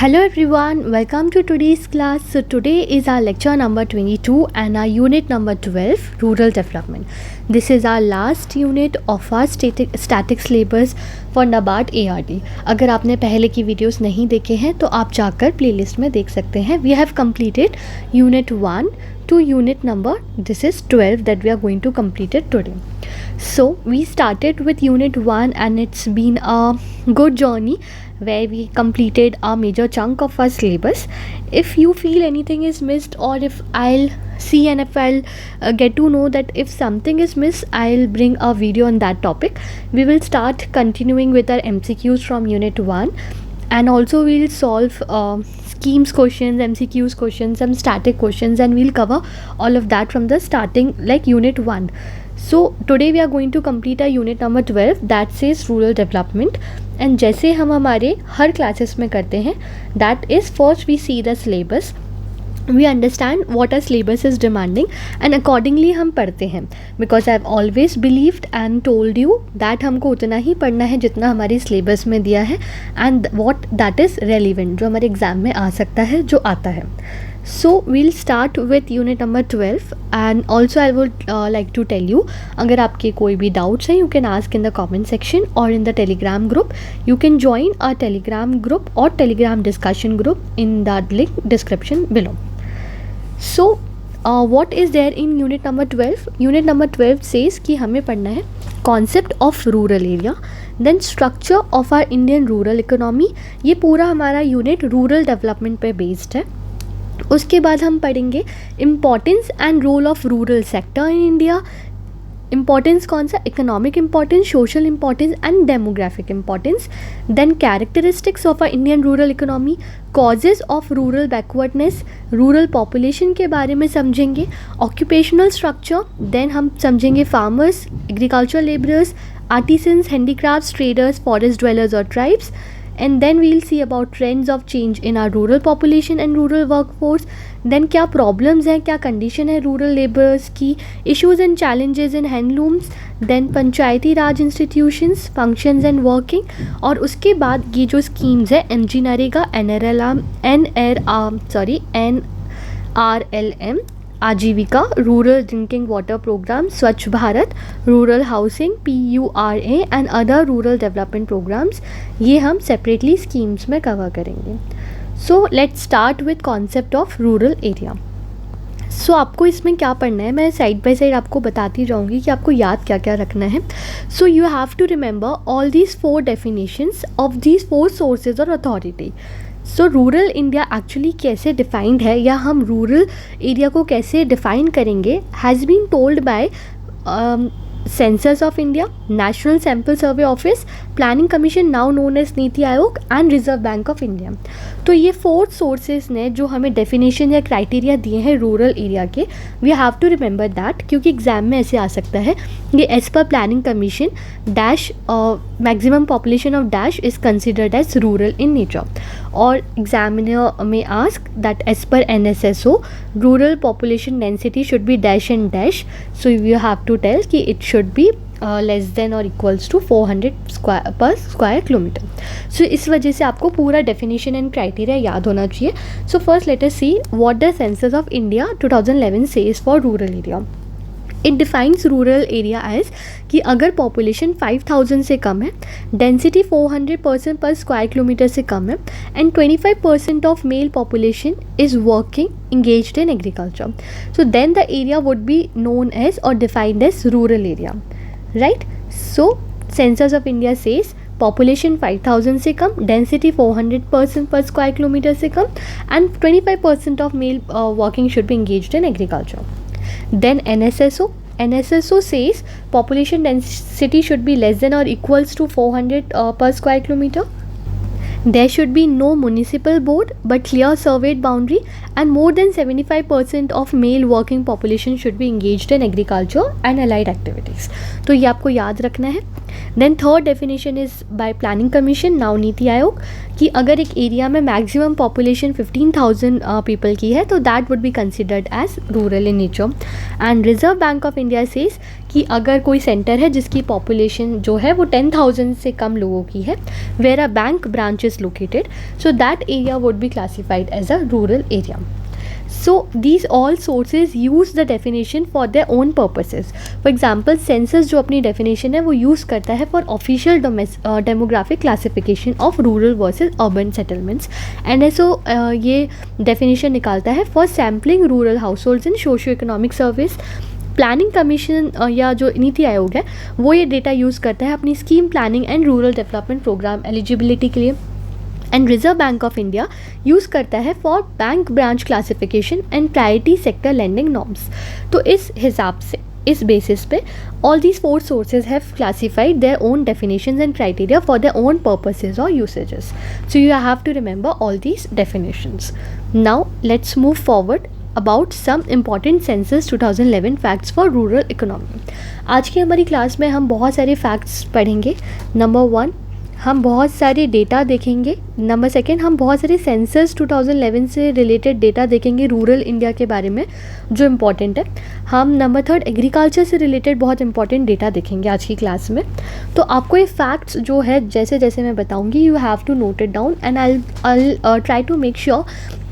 Hello everyone, welcome to today's class. So today is our lecture number 22 and our unit number 12, Rural Development. This is our last unit of our static syllabus for NABARD ARD. अगर आपने पहले की videos नहीं देखे हैं तो आप जाकर प्लेलिस्ट में देख सकते हैं. We have completed unit 1 to unit number, this is 12 that we are going to complete it today. So we started with unit 1 and it's been a good journey where we completed a major chunk of our syllabus. If you feel anything is missed, or if I'll see and if I'll get to know that if something is missed, I'll bring a video on that topic. We will start continuing with our MCQs from unit 1, and also we'll solve schemes questions, MCQs questions, some static questions, and we'll cover all of that from the starting like unit 1. So today we are going to complete our unit number 12 that says rural development. And जैसे हम हमारे हर classes में करते हैं, that is first we see the syllabus, we understand what our syllabus is demanding, and accordingly हम पढ़ते हैं. Because I have always believed and told you that हमको उतना ही पढ़ना है जितना हमारी syllabus में दिया है, and what that is relevant, जो हमारे एग्ज़ाम में आ सकता है, जो आता है. So we'll start with unit number 12, and also I would like to tell you, अगर आपके कोई भी doubts हैं, you can ask in the comment section or in the telegram group. You can join our telegram group or telegram discussion group in that link description below. So what is there in unit number 12? Unit number 12 says कि हमें पढ़ना है concept of rural area, then structure of our Indian rural economy. ये पूरा हमारा unit rural development पे based है. उसके बाद हम पढ़ेंगे importance and role of rural sector in India. Importance कौन सा? Economic importance, social importance and demographic importance. Then characteristics of a Indian rural economy, causes of rural backwardness, rural population के बारे में समझेंगे, ऑक्यूपेशनल स्ट्रक्चर, देन हम समझेंगे farmers, agriculture labourers, artisans, handicrafts, traders, forest dwellers और tribes. And then we'll see about trends of change in our rural population and rural workforce. Then क्या problems हैं, क्या condition है rural laborers की, issues and challenges in handlooms. Then Panchayati Raj institutions, functions and working. और उसके बाद ये जो schemes है MG NREGA, NRLM, Aajeevika, rural drinking water programme, Swachh Bharat, rural housing, PURA and other rural development programmes, ये हम सेपरेटली स्कीम्स में कवर करेंगे. So let's start with concept of rural area. So आपको इसमें क्या पढ़ना है, मैं साइड बाय साइड आपको बताती जाऊँगी कि आपको याद क्या क्या रखना है. So you have to remember all these 4 definitions of these 4 sources और authority. So rural India actually कैसे डिफाइंड है, या हम रूरल एरिया को कैसे डिफाइन करेंगे, has been told by census of India, national sample survey office, planning commission now known as NITI Aayog, and reserve bank of India. तो ये 4 सोर्सेज ने जो हमें डेफिनेशन या क्राइटेरिया दिए हैं रूरल एरिया के, we have to remember that, क्योंकि एग्जाम में ऐसे आ सकता है ये as per planning commission dash maximum population of dash is considered as rural in nature, और एग्जामिनर में ask that as per NSSO rural population density should be dash and dash. So you have to tell कि it should be less than और equals to 400 per square kilometre. सो इस वजह से आपको पूरा definition and criteria याद होना चाहिए. So first let us see what the census of India 2011 says for rural area. It defines rural area as कि अगर पॉपुलेशन 5000 से कम है, डेंसिटी 400% पर स्क्वायर किलोमीटर से कम है, and 25% of male population is working engaged in agriculture, so then the area would be known as or defined as rural area, right? So census of India says population 5000 से कम, density 400% per square kilometer से कम, and 25% of male working should be engaged in agriculture. Then NSSO says population density should be less than or equals to 400 per square kilometer. There should be no municipal board but clear surveyed boundary, and more than 75% of male working population should be engaged in agriculture and allied activities. तो ये आपको याद रखना है. Then third definition is by planning commission now NITI Aayog, कि अगर एक area में मैक्सिमम पॉपुलेशन 15,000 पीपल की है तो that would be considered as rural in nature. And reserve bank of India says कि अगर कोई सेंटर है जिसकी पॉपुलेशन जो है वो 10,000 से कम लोगों की है, where a bank branch is located, so that area would be classified as a rural area. So these all sources use the definition for their own purposes. For example, census जो अपनी definition है वो use करता है for official demographic classification of rural versus urban settlements, and ऐसो ये definition निकालता है for sampling rural households in socio-economic surveys. Planning commission या जो नीति आयोग है वो ये डेटा यूज़ करता है अपनी scheme planning and rural development program eligibility के लिए. And reserve bank of India use करता है for bank branch classification and priority sector lending norms. तो इस हिसाब से, इस बेसिस पे all these 4 sources have classified their own definitions and criteria for their own purposes और usages. So you have to remember all these definitions. Now let's move forward about some important census 2011 facts for rural economy. आज की हमारी class में हम बहुत सारे facts पढ़ेंगे. Number 1, हम बहुत सारे डेटा देखेंगे. नंबर 2, हम बहुत सारे सेंसस 2011 से रिलेटेड डेटा देखेंगे रूरल इंडिया के बारे में जो इम्पॉर्टेंट है. हम नंबर 3, एग्रीकल्चर से रिलेटेड बहुत इंपॉर्टेंट डेटा देखेंगे आज की क्लास में. तो आपको ये फैक्ट्स जो है जैसे जैसे मैं बताऊंगी you have to note it down and I try to make sure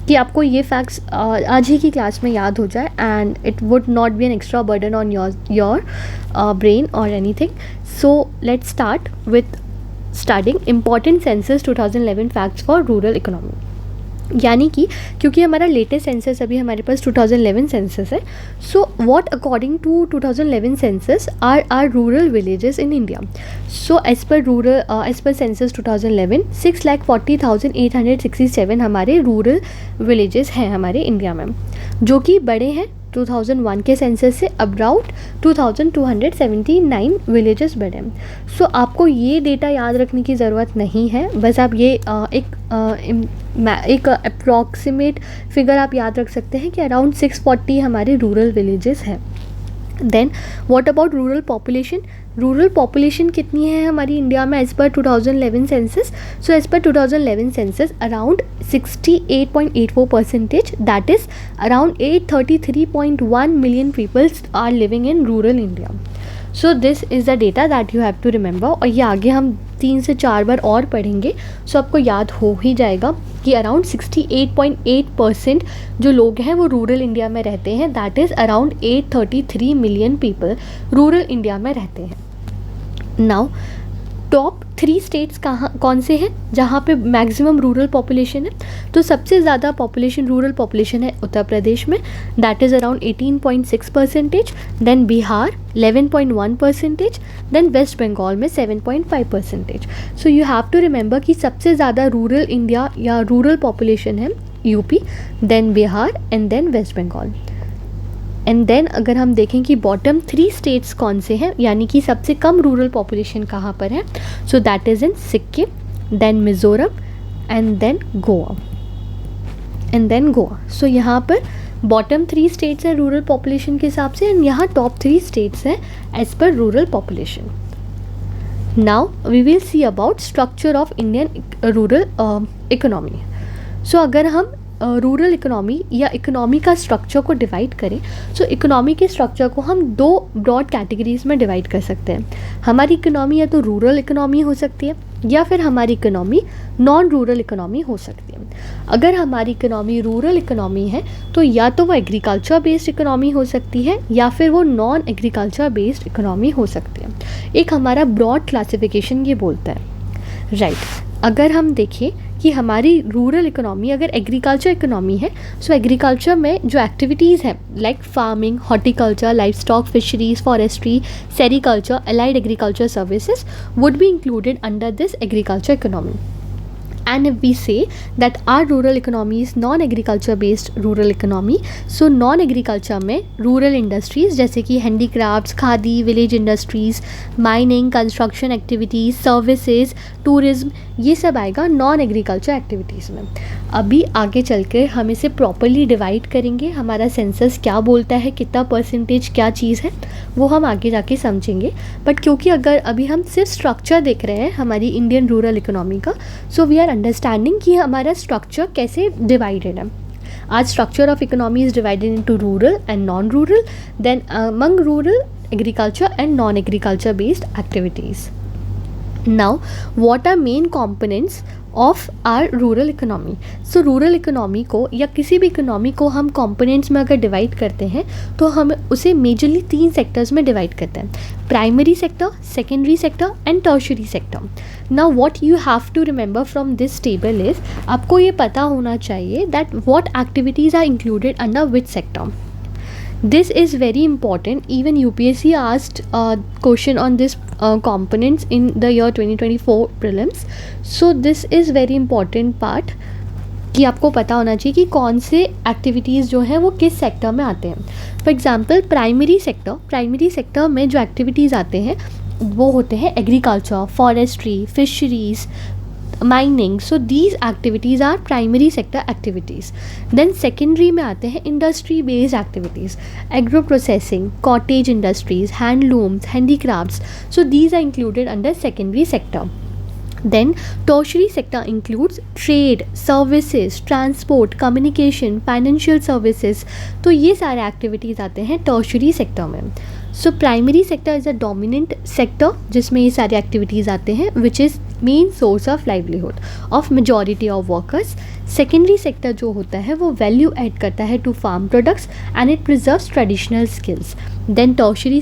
कि आपको ये फैक्ट्स आज ही की क्लास में याद हो जाए and it would not be an extra burden on your brain और anything. So let's start with starting important census 2011 facts for rural economy. यानी कि क्योंकि हमारा लेटेस्ट सेंसस अभी हमारे पास 2011 सेंसस है. So what according to 2011 census are rural villages in India. So as per census 2011 6,40,867 हमारे rural villages हैं हमारे इंडिया में, जो कि बड़े हैं 2001 के सेंसस से अबाउट 2,279 विलेजेस बड़े हैं. सो आपको ये डेटा याद रखने की ज़रूरत नहीं है, बस आप ये एक अप्रॉक्सीमेट फिगर आप याद रख सकते हैं कि अराउंड 640 हमारे रूरल विलेजेस हैं. Then what about rural population. Rural population कितनी है हमारी इंडिया में as per 2011 census. So as per 2011 census around 68.84%, that is around 833.1 million peoples are living in rural India. So this is the data that you have to remember. और ये आगे हम 3 से 4 बार और पढ़ेंगे सो आपको याद हो ही जाएगा कि अराउंड 68.8% जो लोग हैं वो रूरल इंडिया में रहते हैं, that is around 833 million people rural India में रहते हैं. नाउ टॉप 3 स्टेट्स कौन से हैं जहाँ पे मैक्सिमम रूरल पॉपुलेशन है. तो सबसे ज़्यादा पॉपुलेशन रूरल पॉपुलेशन है उत्तर प्रदेश में, that is around 18.6%. Then Bihar 11.1%. Then West Bengal में 7.5%. So you have to remember कि सबसे ज़्यादा रूरल इंडिया या रूरल पॉपुलेशन है UP, then Bihar and then West Bengal. And then अगर हम देखें कि बॉटम 3 स्टेट्स कौन से हैं, यानी कि सबसे कम रूरल पॉपुलेशन कहाँ पर है, so that is in Sikkim, then Mizoram and then Goa. सो यहाँ पर बॉटम 3 स्टेट्स हैं रूरल पॉपुलेशन के हिसाब से एंड यहाँ टॉप 3 स्टेट्स हैं as per rural population. Now we will see about structure of Indian rural economy. So अगर हम रूरल इकोनॉमी या इकोनॉमी का स्ट्रक्चर को डिवाइड करें, सो इकोनॉमी के स्ट्रक्चर को हम 2 ब्रॉड कैटेगरीज में डिवाइड कर सकते हैं. हमारी इकोनॉमी या तो रूरल इकोनॉमी हो सकती है या फिर हमारी इकोनॉमी नॉन रूरल इकोनॉमी हो सकती है. अगर हमारी इकोनॉमी रूरल इकोनॉमी है तो या तो वो एग्रीकल्चर बेस्ड इकोनॉमी हो सकती है या फिर वो नॉन एग्रीकल्चर बेस्ड इकोनॉमी हो सकती है. एक हमारा ब्रॉड क्लासिफिकेशन ये बोलता है, राइट. अगर हम देखें कि हमारी रूरल इकोनॉमी अगर एग्रीकल्चर इकोनॉमी है, सो एग्रीकल्चर में जो एक्टिविटीज़ हैं like farming, horticulture, life stock, fisheries, forestry, sericulture, allied agriculture services would be included under this agriculture economy. And if we say that our rural economy is non-agriculture based rural economy, so non-agriculture में rural industries जैसे कि handicrafts, khadi, village industries, mining, construction activities, services, tourism, ये सब आएगा non-agriculture activities में. अभी आगे चल कर हम इसे प्रॉपरली डिवाइड करेंगे, हमारा सेंसस क्या बोलता है, कितना परसेंटेज क्या चीज़ है वो हम आगे जाके समझेंगे. बट क्योंकि अगर अभी हम सिर्फ स्ट्रक्चर देख रहे हैं हमारी इंडियन रूरल इकोनॉमी का, सो वी आर अंडरस्टैंडिंग कि हमारा स्ट्रक्चर कैसे डिवाइडेड है. आज structure of economy is divided into rural and non rural. Then among rural agriculture and non-agriculture based activities. Now, what are main components of our rural economy? So rural economy को या किसी भी economy को हम components में अगर divide करते हैं तो हम उसे मेजरली 3 सेक्टर्स में डिवाइड करते हैं, primary sector, secondary sector and tertiary sector. Now what you have to remember from this table is, आपको ये पता होना चाहिए that what activities are included under which sector. This is very important. Even UPSC asked a question on this components in the year 2024 prelims. So this is very important part कि आपको पता होना चाहिए कि कौन से एक्टिविटीज़ जो हैं वो किस सेक्टर में आते हैं. फॉर एग्जांपल प्राइमरी सेक्टर में जो एक्टिविटीज़ आते हैं वो होते हैं agriculture, forestry, fisheries, mining. So these activities are primary sector activities. Then secondary में आते हैं industry based activities, agro processing, cottage industries, handlooms, handicrafts. So these are included under secondary sector. Then tertiary sector includes trade, services, transport, communication, financial services. तो ये सारे activities आते हैं tertiary sector में. So primary sector is a dominant sector जिसमें ये सारे activities आते हैं which is main source of livelihood of majority of workers. Secondary sector जो होता है वो value add करता है to farm products and it preserves traditional skills. Then tertiary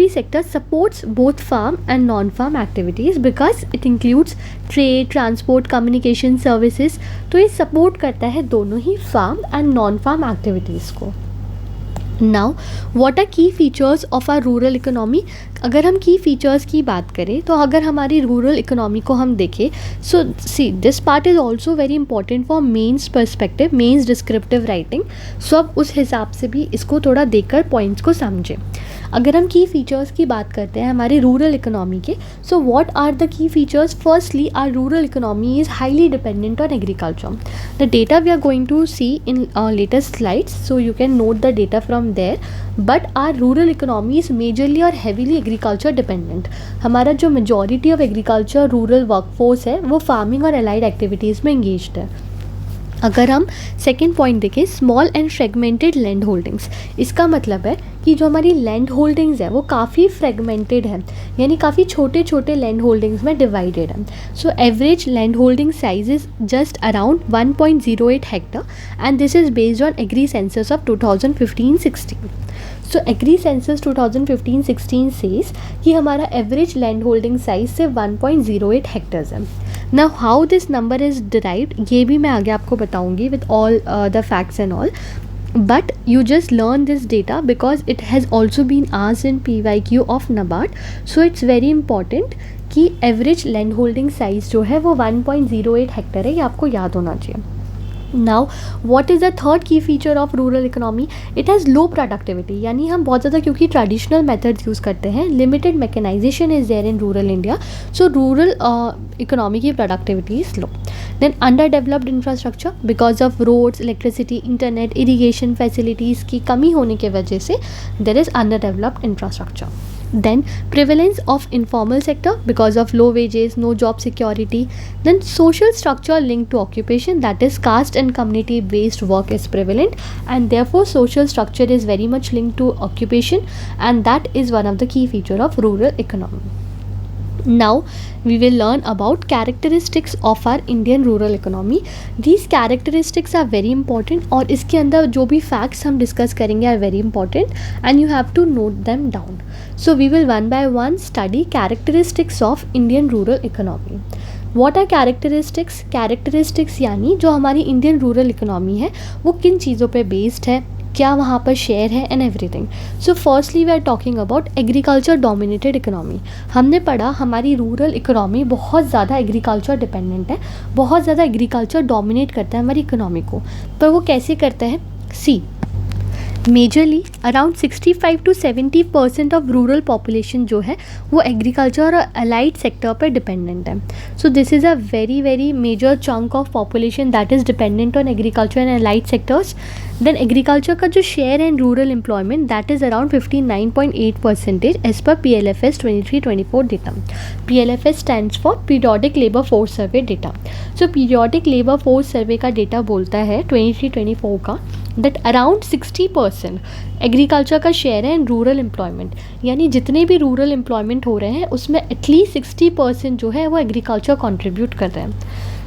sector supports both farm and non-farm activities because it includes trade, transport, communication services. तो ये support करता है दोनों ही farm and non-farm activities को. Now what are key features of our rural economy? अगर हम की फीचर्स की बात करें तो अगर हमारी रूरल इकोनॉमी को हम देखें, so see this part is also very important for mains perspective, mains descriptive writing. So अब उस हिसाब से भी इसको थोड़ा देखकर पॉइंट्स को समझें. अगर हम की फीचर्स की बात करते हैं हमारी रूरल इकोनॉमी के, so what are the key features? Firstly our rural economy is highly dependent on agriculture. The data we are going to see in latest slides, so you can note the data from there. But our rural economy is majorly और heavily agriculture dependent. हमारा जो majority of agriculture rural workforce है वो farming और allied activities में engaged है. अगर हम सेकेंड पॉइंट देखें, small and fragmented land holdings, इसका मतलब है कि जो हमारी लैंड होल्डिंग्स है वो काफ़ी फ्रेगमेंटेड है, यानी काफ़ी छोटे छोटे लैंड होल्डिंग्स में डिवाइडेड है. So average land holding size is just around 1.08 hectare and this is based on agri census of 2015-16. So agri census 2015-16 says कि हमारा एवरेज लैंड होल्डिंग साइज से 1.08 हेक्टर्स है. Now how this number is derived ये भी मैं आगे आपको बताऊंगी with all the facts and all. But you just learn this data because it has also been asked in PYQ of NABARD. So it's very important कि average land holding size जो है वो 1.08 हेक्टर है, ये आपको याद होना चाहिए. Now what is the third key feature of rural economy? It has low productivity, यानी हम बहुत ज़्यादा क्योंकि ट्रेडिशनल मेथड्स यूज़ करते हैं, limited mechanisation is there in rural India. So rural economy की productivity is low. Then under developed infrastructure because of roads, electricity, internet, irrigation facilities की कमी होने की वजह से there is under developed infrastructure. Then prevalence of informal sector because of low wages, no job security. Then social structure linked to occupation, that is caste and community based work is prevalent and therefore social structure is very much linked to occupation and that is one of the key feature of rural economy. Now we will learn about characteristics of our Indian rural economy. These characteristics are very important और इसके अंदर जो भी facts हम discuss करेंगे are very important and you have to note them down. So we will one by one study characteristics of Indian rural economy. What are characteristics? Characteristics यानी जो हमारी Indian rural economy है वो किन चीज़ों पे based है, क्या वहाँ पर शेयर है and everything. So firstly we are talking about agriculture dominated economy. हमने पढ़ा हमारी रूरल इकोनॉमी बहुत ज़्यादा एग्रीकल्चर डिपेंडेंट है, बहुत ज़्यादा एग्रीकल्चर डोमिनेट करता है हमारी इकोनॉमी को. पर वो कैसे करता है? See majorly around 65 to 70% of rural population जो है वो एग्रीकल्चर और अलाइड सेक्टर पर डिपेंडेंट है. So this is a very very major chunk of population that is dependent on agriculture and allied sectors. Then agriculture का जो share है in rural employment that is around 59.8% as per PLFS 23-24 data. PLFS stands for periodic labour force survey data. So periodic labour force survey का data बोलता है 23-24 का that around 60% agriculture का share है in rural employment. यानी जितने भी rural employment हो रहे हैं उसमें एटलीस्ट 60% जो है वो एग्रीकल्चर कंट्रीब्यूट कर रहे हैं.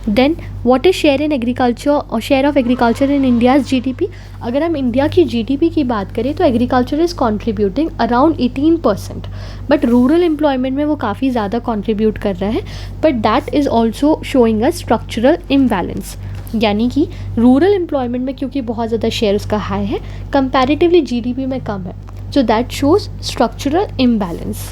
Then what is share in agriculture और share of agriculture in India's GDP. अगर हम इंडिया की GDP की बात करें तो agriculture is contributing around 18%. But rural employment में वो काफ़ी ज़्यादा कॉन्ट्रीब्यूट कर रहा है, but that is also showing a structural imbalance. यानी कि रूरल एम्प्लॉयमेंट में क्योंकि बहुत ज़्यादा शेयर उसका हाई है, कंपैरेटिवली GDP में कम है, so that shows structural imbalance.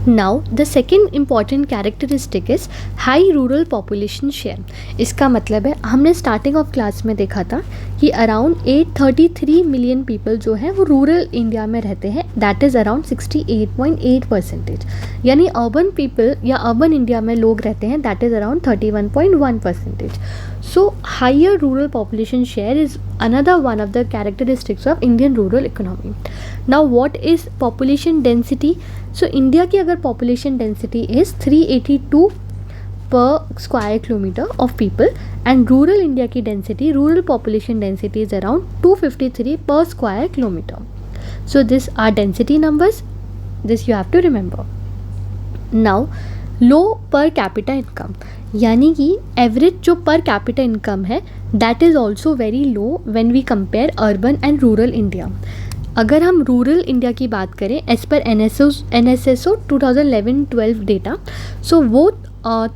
Now the second important characteristic is high rural population share. इसका मतलब है हमने स्टार्टिंग ऑफ क्लास में देखा था कि अराउंड 833 मिलियन पीपल जो हैं वो रूरल इंडिया में रहते हैं, दैट इज़ अराउंड 68.8%. यानी अर्बन पीपल या अर्बन इंडिया में लोग रहते हैं, that is around 31.1%. So higher rural population share is another one of the characteristics of Indian rural economy. Now what is population density? So India की अगर population density is 382 per square kilometer of people and rural India की density, rural population density is around 253 per square kilometer. So this are density numbers, this you have to remember. Now लो पर capita income, यानी कि average जो per capita income है that is also very low when we compare urban and rural India. अगर हम rural India की बात करें एज पर NSSO 2011-12 डेटा, सो वो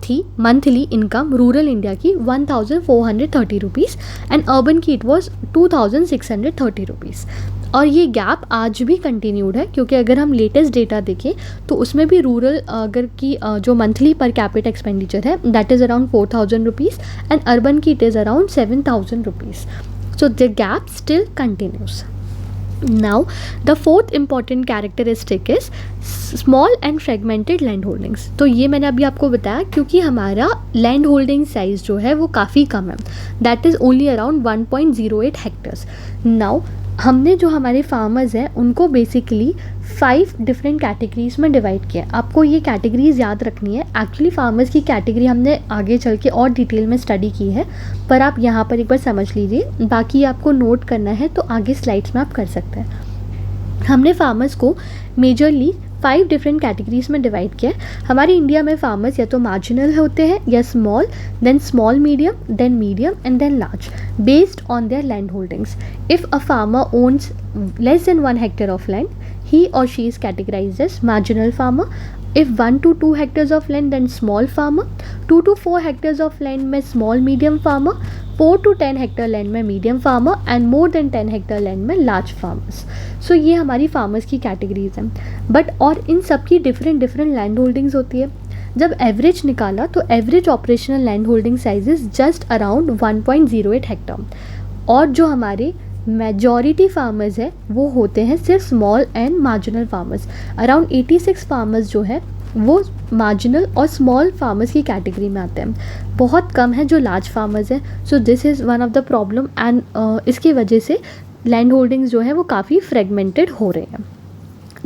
थी मंथली इनकम रूरल इंडिया की 1430 रुपीज़ एंड अर्बन की इट वॉज 2630 रुपीज़. और ये गैप आज भी कंटिन्यूड है, क्योंकि अगर हम लेटेस्ट डेटा देखें तो उसमें भी रूरल अगर की जो मंथली पर कैपिटा एक्सपेंडिचर है that is around 4000 rupees and urban की it is around 7000 rupees. So the gap still continues. Now the fourth important characteristic is small and fragmented land holdings. तो ये मैंने अभी आपको बताया क्योंकि हमारा लैंड होल्डिंग साइज़ जो है वो काफ़ी कम है, that is only around 1.08 hectares. Now हमने जो हमारे फार्मर्स हैं उनको बेसिकली 5 डिफरेंट कैटेगरीज में डिवाइड किया. आपको ये कैटेगरीज याद रखनी है. एक्चुअली फार्मर्स की कैटेगरी हमने आगे चल के और डिटेल में स्टडी की है, पर आप यहाँ पर एक बार समझ लीजिए, बाकी आपको नोट करना है तो आगे स्लाइड्स में आप कर सकते हैं. हमने फार्मर्स को मेजरली 5 डिफरेंट कैटेगरीज में डिवाइड किया. हमारे इंडिया में फार्मर्स या तो मार्जिनल होते हैं या small, then small medium and then large based on their land holdings. If a farmer owns less than 1 hectare of land, he or she is categorized as marginal farmer. If 1 to 2 hectares of land, then small farmer. 2 to 4 hectares of land में small medium farmer. 4 to 10 hectare land में medium farmer and more than 10 hectare land में large farmers. So ये हमारी farmers की categories हैं. But और इन सब की different land holdings होती है. जब एवरेज निकाला तो average operational land holding sizes just around 1.08 Hector. और जो हमारे मेजॉरिटी फार्मर्स है वो होते हैं सिर्फ small and marginal farmers. Around 86 farmers जो है वो मार्जिनल और स्मॉल फार्मर्स की कैटेगरी में आते हैं. बहुत कम है जो लार्ज फार्मर्स हैं. सो this is one of the problem and इसकी वजह से लैंड होल्डिंग्स जो है वो काफ़ी फ्रेगमेंटेड हो रहे हैं.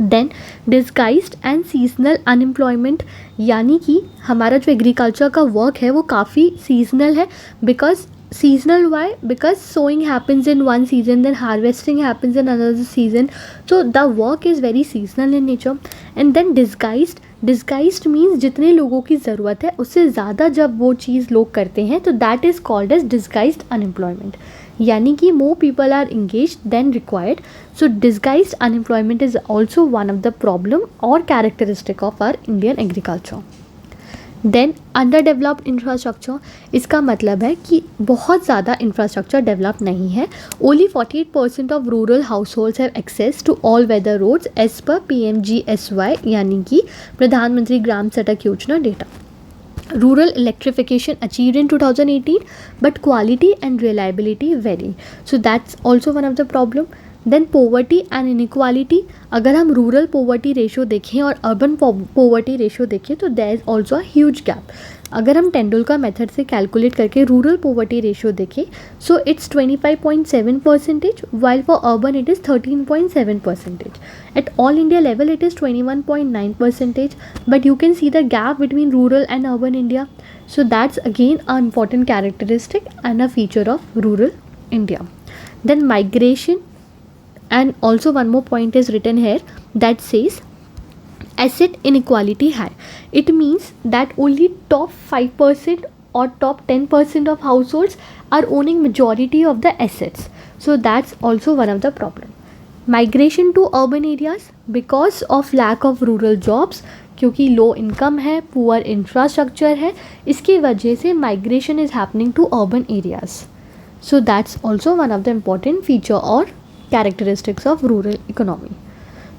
Then disguised and seasonal unemployment, यानी कि हमारा जो एग्रीकल्चर का वर्क है वो काफ़ी सीजनल है. Because seasonal, why? Because sowing happens in one season, then harvesting happens in another season, so the work is very seasonal in nature. And then disguised means जितने लोगों की ज़रूरत है उससे ज़्यादा जब वो चीज़ लोग करते हैं तो that is called as disguised unemployment. यानी कि more people are engaged than required. So disguised unemployment is also one of the problem or characteristic of our Indian agriculture. Then under developed infrastructure, इसका मतलब है कि बहुत ज़्यादा infrastructure develop नहीं है. Only 48% of rural households have access to all weather roads as per PMGSY यानी कि Pradhan Mantri Gram Sadak Yojana data. Rural electrification achieved in 2018 but quality and reliability very, so that's also one of the problem. Then poverty and inequality, अगर हम rural poverty ratio देखें और urban poverty ratio देखें तो there is also a huge gap. अगर हम Tendulkar method से calculate करके रूरल पोवर्टी रेशियो देखें, so it's 25.7%, while for urban it is 13.7%. At all India level it is 21.9%, but you can see the gap between rural and urban India. So that's again an important characteristic and a feature of rural India. Then migration, and also one more point is written here that says asset inequality high. It means that only top 5% or top 10% of households are owning majority of the assets. So that's also one of the problem. Migration to urban areas because of lack of rural jobs, क्योंकि low income है, poor infrastructure है, इसकी वजह से migration is happening to urban areas. So that's also one of the important feature और characteristics of rural economy.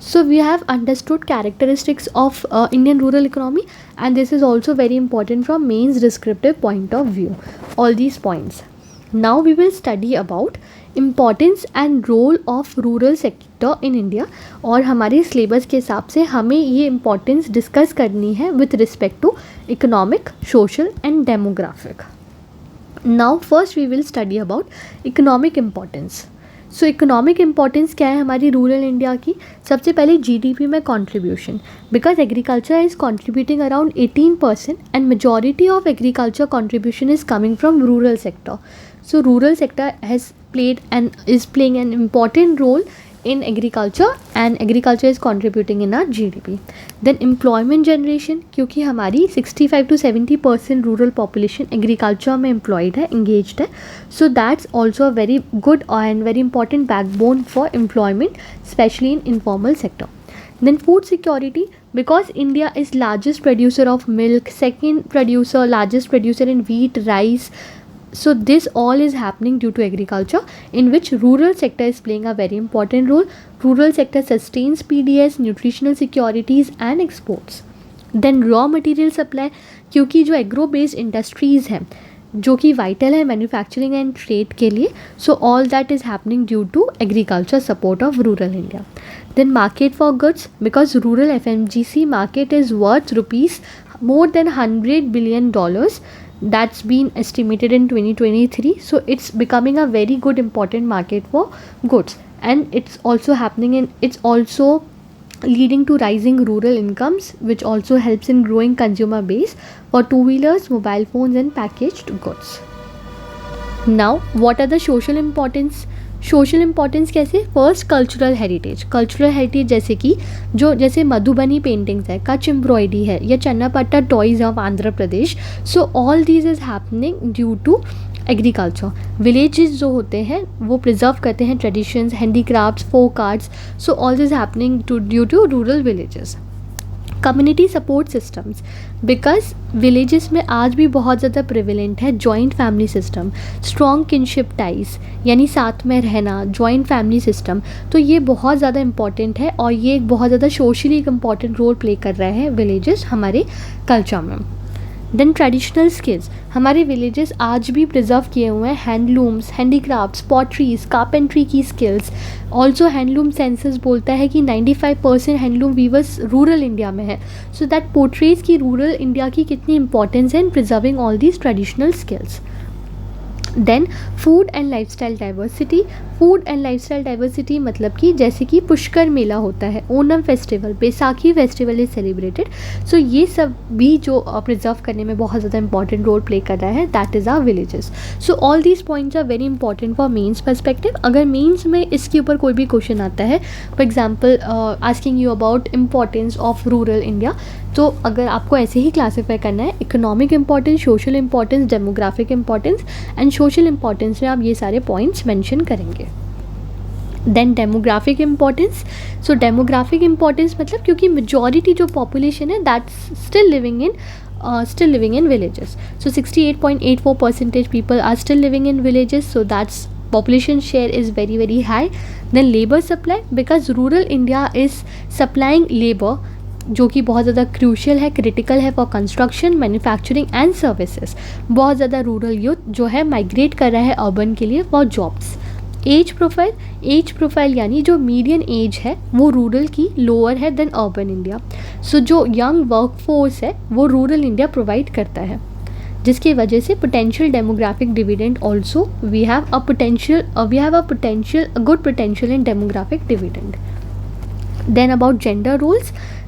So we have understood characteristics of Indian rural economy, and this is also very important from mains descriptive point of view, all these points. Now we will study about importance and role of rural sector in India, और हमारे syllabus के हिसाब से हमें ये importance discuss करनी है with respect to economic, social and demographic. Now first we will study about economic importance. So economic importance क्या है हमारी रूरल इंडिया की? सबसे पहले जीडीपी में contribution, because agriculture is contributing around 18% and majority of agriculture contribution is coming from rural sector. So rural sector has played and is playing an important role in agriculture, and agriculture is contributing in our GDP. Then employment generation, क्योंकि हमारी 65 to 70% rural population agriculture में employed है, engaged है. So that's also a very good and very important backbone for employment, especially in informal sector. Then food security, because India is largest producer of milk, second largest producer in wheat, rice. So this all is happening due to agriculture, in which rural sector is playing a very important role. Rural sector sustains PDS, nutritional securities and exports. Then raw material supply, क्योंकि जो agro based industries हैं जो कि vital है manufacturing and trade के लिए, so all that is happening due to agriculture support of rural India. Then market for goods, because rural FMGC market is worth rupees more than $100 billion. That's been estimated in 2023. So it's becoming a very good important market for goods, and it's also leading to rising rural incomes, which also helps in growing consumer base for two-wheelers, mobile phones and packaged goods. Now what are the social importance? Social importance कैसे? First cultural heritage जैसे कि जैसे Madhubani paintings है, Kutch embroidery है, या Channapatna toys of Andhra Pradesh. So all these is happening due to agriculture. Villages जो होते हैं वो प्रिजर्व करते हैं traditions, handicrafts, folk arts. So all this happening due to rural villages. Community support systems, because villages में आज भी बहुत ज़्यादा प्रिविलेंट है joint family system, strong kinship ties यानी साथ में रहना, जॉइंट फैमिली सिस्टम. तो ये बहुत ज़्यादा इंपॉर्टेंट है और ये एक बहुत ज़्यादा सोशली एक इम्पॉर्टेंट रोल प्ले कर रहे हैं विलेजेस हमारे कल्चर में. देन ट्रेडिशनल स्किल्स, हमारे विलेजेस आज भी प्रिजर्व किए हुए हैं हैंडलूम्स, हैंडीक्राफ्ट्स, पॉटरीज, कारपेंट्री की स्किल्स. ऑल्सो हैंडलूम सेंसस बोलता है कि 95% हैंडलूम वीवर्स रूरल इंडिया में है. सो दैट पोर्ट्रेज की रूरल इंडिया की कितनी इंपॉर्टेंस है in preserving all these traditional skills. Then food and lifestyle diversity मतलब कि जैसे कि पुष्कर मेला होता है, Onam festival, Baisakhi festival is celebrated. So ये सब भी जो प्रिजर्व करने में बहुत ज़्यादा इंपॉर्टेंट रोल प्ले कर रहा है, that is our villages. So all these points are very important for mains perspective. अगर मेंस में इसके ऊपर कोई भी क्वेश्चन आता है, for example asking you about importance of rural India, तो अगर आपको ऐसे ही क्लासीफाई करना है economic importance, social importance, demographic importance and social importance में आप ये सारे पॉइंट्स मेंशन करेंगे. Then demographic importance, so demographic importance मतलब क्योंकि मेजॉरिटी जो पॉपुलेशन है that's still living in villages. So 68.84% people are still living in villages, so that's population share is very very high. Then labor supply, because rural India is supplying labor जो कि बहुत ज़्यादा crucial है, critical है for construction, manufacturing and services. बहुत ज़्यादा rural youth जो है माइग्रेट कर रहा है अर्बन के लिए फॉर जॉब्स. एज प्रोफाइल यानी जो मीडियन एज है वो रूरल की लोअर है देन अर्बन इंडिया. सो जो यंग वर्क फोर्स है वो रूरल इंडिया प्रोवाइड करता है. जिसकी वजह से potential demographic dividend also we have a good potential in demographic dividend. Then about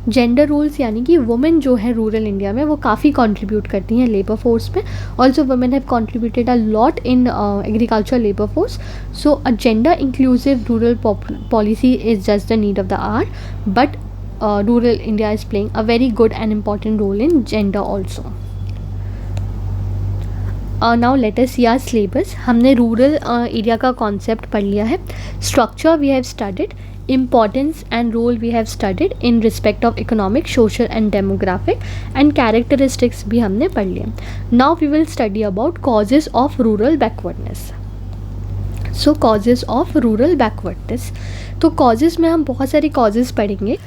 gender roles यानी कि वुमेन जो है रूरल इंडिया में वो काफ़ी कंट्रीब्यूट करती हैं लेबर फोर्स में. Also women have contributed a lot in agriculture labour force. So a gender inclusive rural policy is just the need of the hour, but rural India is playing a very good and important role in gender also. Now let us see our syllabus. हमने rural area का concept पढ़ लिया है. Structure we have studied. Importance and role we have studied in respect of economic, social and demographic, and characteristics भी हमने पढ़ लिया. Now we will study about causes of rural backwardness. So causes of rural backwardness. तो causes में हम बहुत सारी causes पढ़ेंगे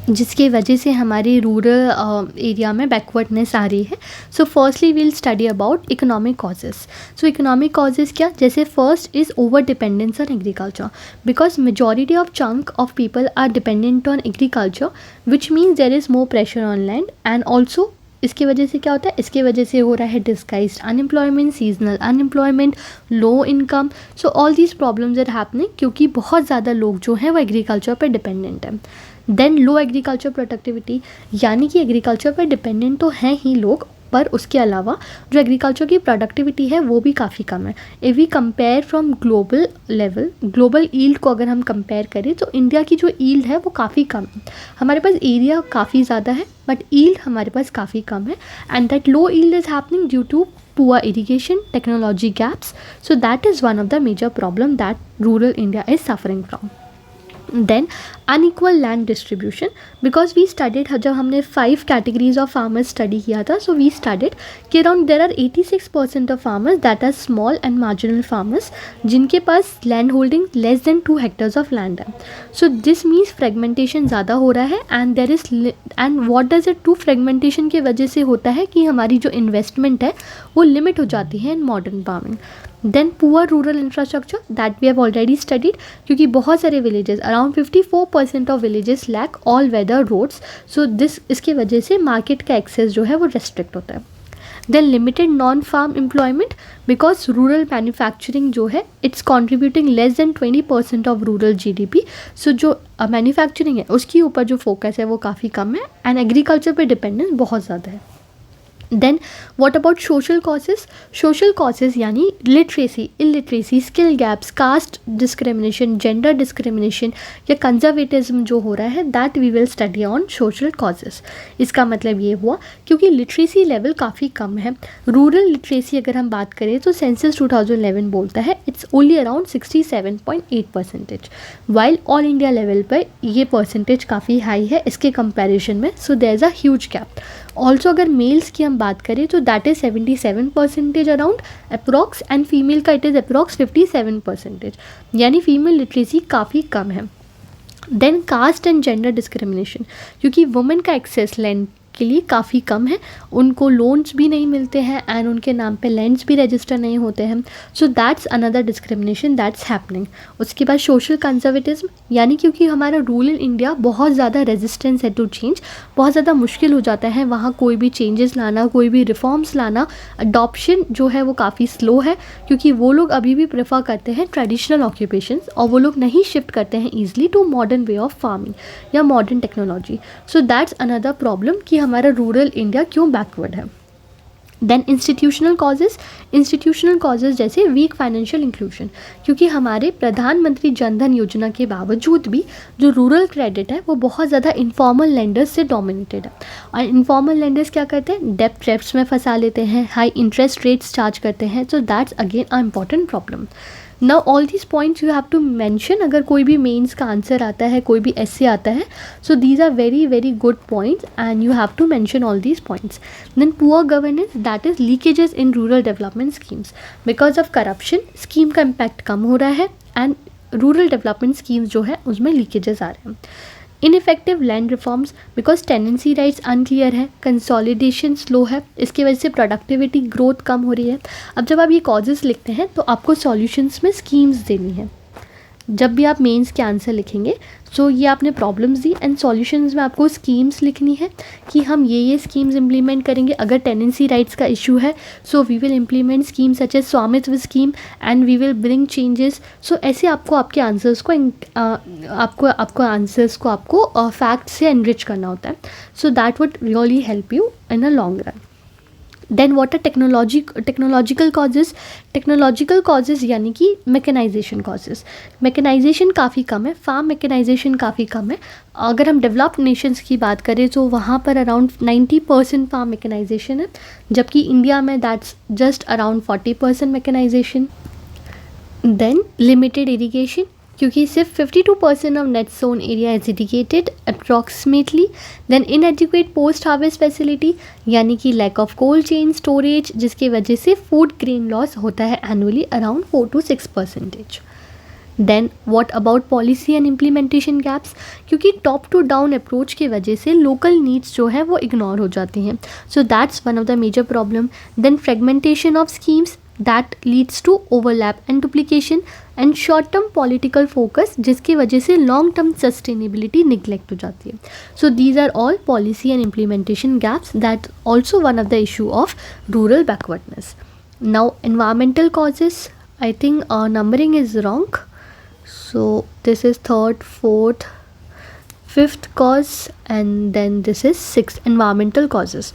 जिसकी वजह से हमारी रूरल एरिया में बैकवर्डनेस आ रही है. So firstly we'll study about economic causes. So economic causes क्या, जैसे first is over dependence on agriculture, because majority of chunk of people are dependent on agriculture, which means there is more pressure on land. And also इसकी वजह से क्या होता है, इसके वजह से हो रहा है disguised unemployment, seasonal unemployment, low income. So all these problems are happening क्योंकि बहुत ज़्यादा लोग जो हैं वो एग्रीकल्चर पर डिपेंडेंट हैं. देन लो एग्रीकल्चर प्रोडक्टिविटी, यानी कि एग्रीकल्चर पर डिपेंडेंट तो हैं ही लोग, पर उसके अलावा जो एग्रीकल्चर की प्रोडक्टिविटी है वो भी काफ़ी कम है. If we compare from global level, global yield को अगर हम कंपेयर करें तो इंडिया की जो ईल्ड है वो काफ़ी कम है. हमारे पास एरिया काफ़ी ज़्यादा है बट ईल्ड हमारे पास काफ़ी कम है. And that low yield is happening due to poor irrigation, technology gaps. So that is one of the major problem that rural India is suffering from. Then unequal land distribution, because we studied, जब हमने 5 categories of farmers study किया था, so we studied कि around there are 86% of farmers that are small and marginal farmers जिनके पास land holding less than 2 hectares of land है. So this means fragmentation ज़्यादा हो रहा है and there is and what does it do, fragmentation के वजह से होता है कि हमारी जो investment है वो limit हो जाती है in modern farming. Then poor rural infrastructure, that we have already studied, क्योंकि बहुत सारे villages, around 54% of villages lack all weather roads. So इसके वजह से मार्केट का एक्सेस जो है वो रेस्ट्रिक्ट होता है. Then limited non farm employment, because rural manufacturing जो है it's contributing less than 20% of rural GDP. सो जो मैन्युफैक्चरिंग है उसके ऊपर जो फोकस है वो काफ़ी कम है एंड एग्रीकल्चर पर डिपेंडेंस बहुत ज़्यादा है. Then what about social causes. Social causes यानी literacy, illiteracy, skill gaps, caste discrimination, gender discrimination या कंजर्वेटिज्म जो हो रहा है, that we will study on social causes. इसका मतलब ये हुआ क्योंकि लिटरेसी लेवल काफ़ी कम है. रूरल लिटरेसी अगर हम बात करें तो सेंसस 2011 बोलता है it's only around 67.8%, while all India level पर ये परसेंटेज काफ़ी हाई है इसके कंपैरिजन में. So there is a huge gap. Also अगर मेल्स की हम बात करें तो that is 77% around approx, and female का इट इज़ अप्रॉक्स 57%, यानी फीमेल लिटरेसी काफ़ी कम है. Then caste and gender discrimination, क्योंकि वुमेन का एक्सेस लैंड के लिए काफ़ी कम है, उनको लोन्स भी नहीं मिलते हैं एंड उनके नाम पे लैंड्स भी रजिस्टर नहीं होते हैं. So that's another discrimination that's happening. उसके बाद सोशल कंजर्वेटिज्म, यानी क्योंकि हमारा रूरल इंडिया बहुत ज़्यादा रेजिस्टेंस है टू चेंज, बहुत ज़्यादा मुश्किल हो जाता है वहाँ कोई भी चेंजेस लाना, कोई भी रिफॉर्म्स लाना. अडॉप्शन जो है वो काफ़ी स्लो है क्योंकि वो लोग अभी भी प्रेफर करते हैं ट्रेडिशनल ऑक्यूपेशंस और वो लोग नहीं शिफ्ट करते हैं easily to modern way of farming या modern technology. So that's another problem कि हमारा रूरल इंडिया क्यों बैकवर्ड है. देन इंस्टीट्यूशनल कॉजेज़ जैसे वीक फाइनेंशियल इंक्लूजन, क्योंकि हमारे प्रधानमंत्री जनधन योजना के बावजूद भी जो रूरल क्रेडिट है वो बहुत ज़्यादा इनफॉर्मल लेंडर्स से डोमिनेटेड है. और इनफॉर्मल लेंडर्स क्या करते हैं, डेब्ट ट्रैप्स में फंसा लेते हैं, हाई इंटरेस्ट रेट्स चार्ज करते हैं. So that's again a important problem. Now all these points you have to mention. अगर कोई भी मेंस का आंसर आता है, कोई भी ऐसे आता है, so these are very very good points and you have to mention all these points. Then poor governance, that is leakages in rural development schemes. Because of corruption scheme का impact कम हो रहा है एंड रूरल डेवलपमेंट स्कीम्स जो है उसमें leakages आ रहे हैं. Ineffective land reforms, because tenancy rights unclear है, कंसोलिडेशन स्लो है, इसकी वजह से प्रोडक्टिविटी ग्रोथ कम हो रही है. अब जब आप ये कॉजेज़ लिखते हैं तो आपको सॉल्यूशंस में स्कीम्स देनी है. जब भी आप मेंस के आंसर लिखेंगे, सो ये आपने प्रॉब्लम्स दी एंड सॉल्यूशंस में आपको स्कीम्स लिखनी है कि हम ये स्कीम्स इम्प्लीमेंट करेंगे. अगर टेनेंसी राइट्स का इशू है, so we will implement scheme such as Swamitva scheme and we will bring changes. So ऐसे आपको आपके आंसर्स को आपको फैक्ट से एनरिच करना होता है. So that would really help you in a long run. Then what are technological causes. Technological causes यानी कि मैकेनाइजेशन कॉजेज़. मैकेनाइजेशन काफ़ी कम है, फार्म मैकेनाइजेशन काफ़ी कम है. अगर हम डेवलप्ड नेशंस की बात करें तो वहाँ पर अराउंड 90% फार्म मैकेनाइजेशन है, जबकि इंडिया में that's just around 40% mechanisation. Then limited irrigation, क्योंकि सिर्फ 52% of net sown area is irrigated approximately. Then inadequate post harvest facility, यानी कि lack of cold chain storage, जिसकी वजह से फूड ग्रेन लॉस होता है annually around 4 to 6%. Then what about policy and implementation gaps, क्योंकि टॉप टू डाउन अप्रोच की वजह से लोकल नीड्स जो है वो इग्नोर हो जाती हैं. So that's one of the major problem. Then fragmentation of schemes, that leads to overlap and duplication and short term political focus, जिसकी वजह से long term sustainability neglect हो जाती है. So these are all policy and implementation gaps that also one of the issue of rural backwardness. Now environmental causes, I think numbering is wrong, so this is third, fourth, fifth cause and then this is sixth, environmental causes.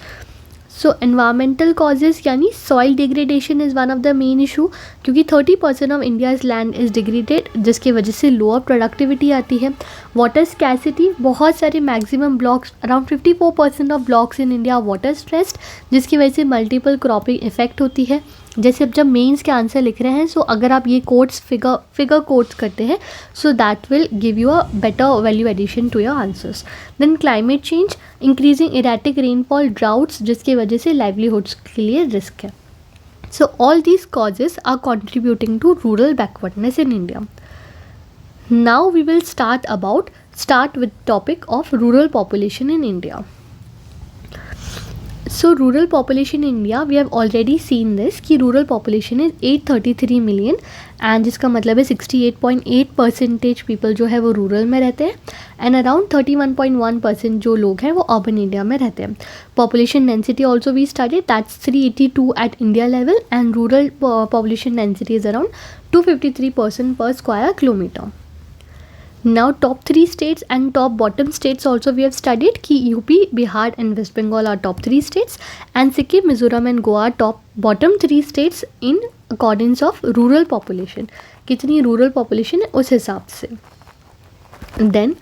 So environmental causes यानी soil degradation is one of the main issue, क्योंकि 30% of India's land is degraded, जिसकी वजह से lower productivity आती है. Water scarcity, बहुत सारे maximum blocks around 54% of blocks in India water stressed, जिसकी वजह से मल्टीपल क्रॉपिंग इफेक्ट होती है. जैसे अब जब मेंस के आंसर लिख रहे हैं, सो अगर आप ये कोट्स फिगर कोट्स करते हैं, so that will give you a better value addition to your answers. Then climate change, increasing erratic rainfall, droughts, जिसकी वजह से लाइवलीहुड्स के लिए रिस्क है. So all these causes are contributing to rural backwardness in India. Now we will start with topic of rural population in India. So rural population in India, we have already seen this कि rural population is 833 million and जिसका मतलब है 68.8% people जो है वो rural में रहते हैं and around 31.1% जो लोग हैं वो urban India में रहते हैं. Population density also we studied, that's 382 at India level and rural population density is around 253% per square kilometer. Now top 3 states and top bottom states also we have studied कि UP, Bihar and West Bengal are top 3 states and Sikkim, Mizoram and Goa are top bottom 3 states in accordance of rural population. कितनी rural population है उस हिसाब से. Then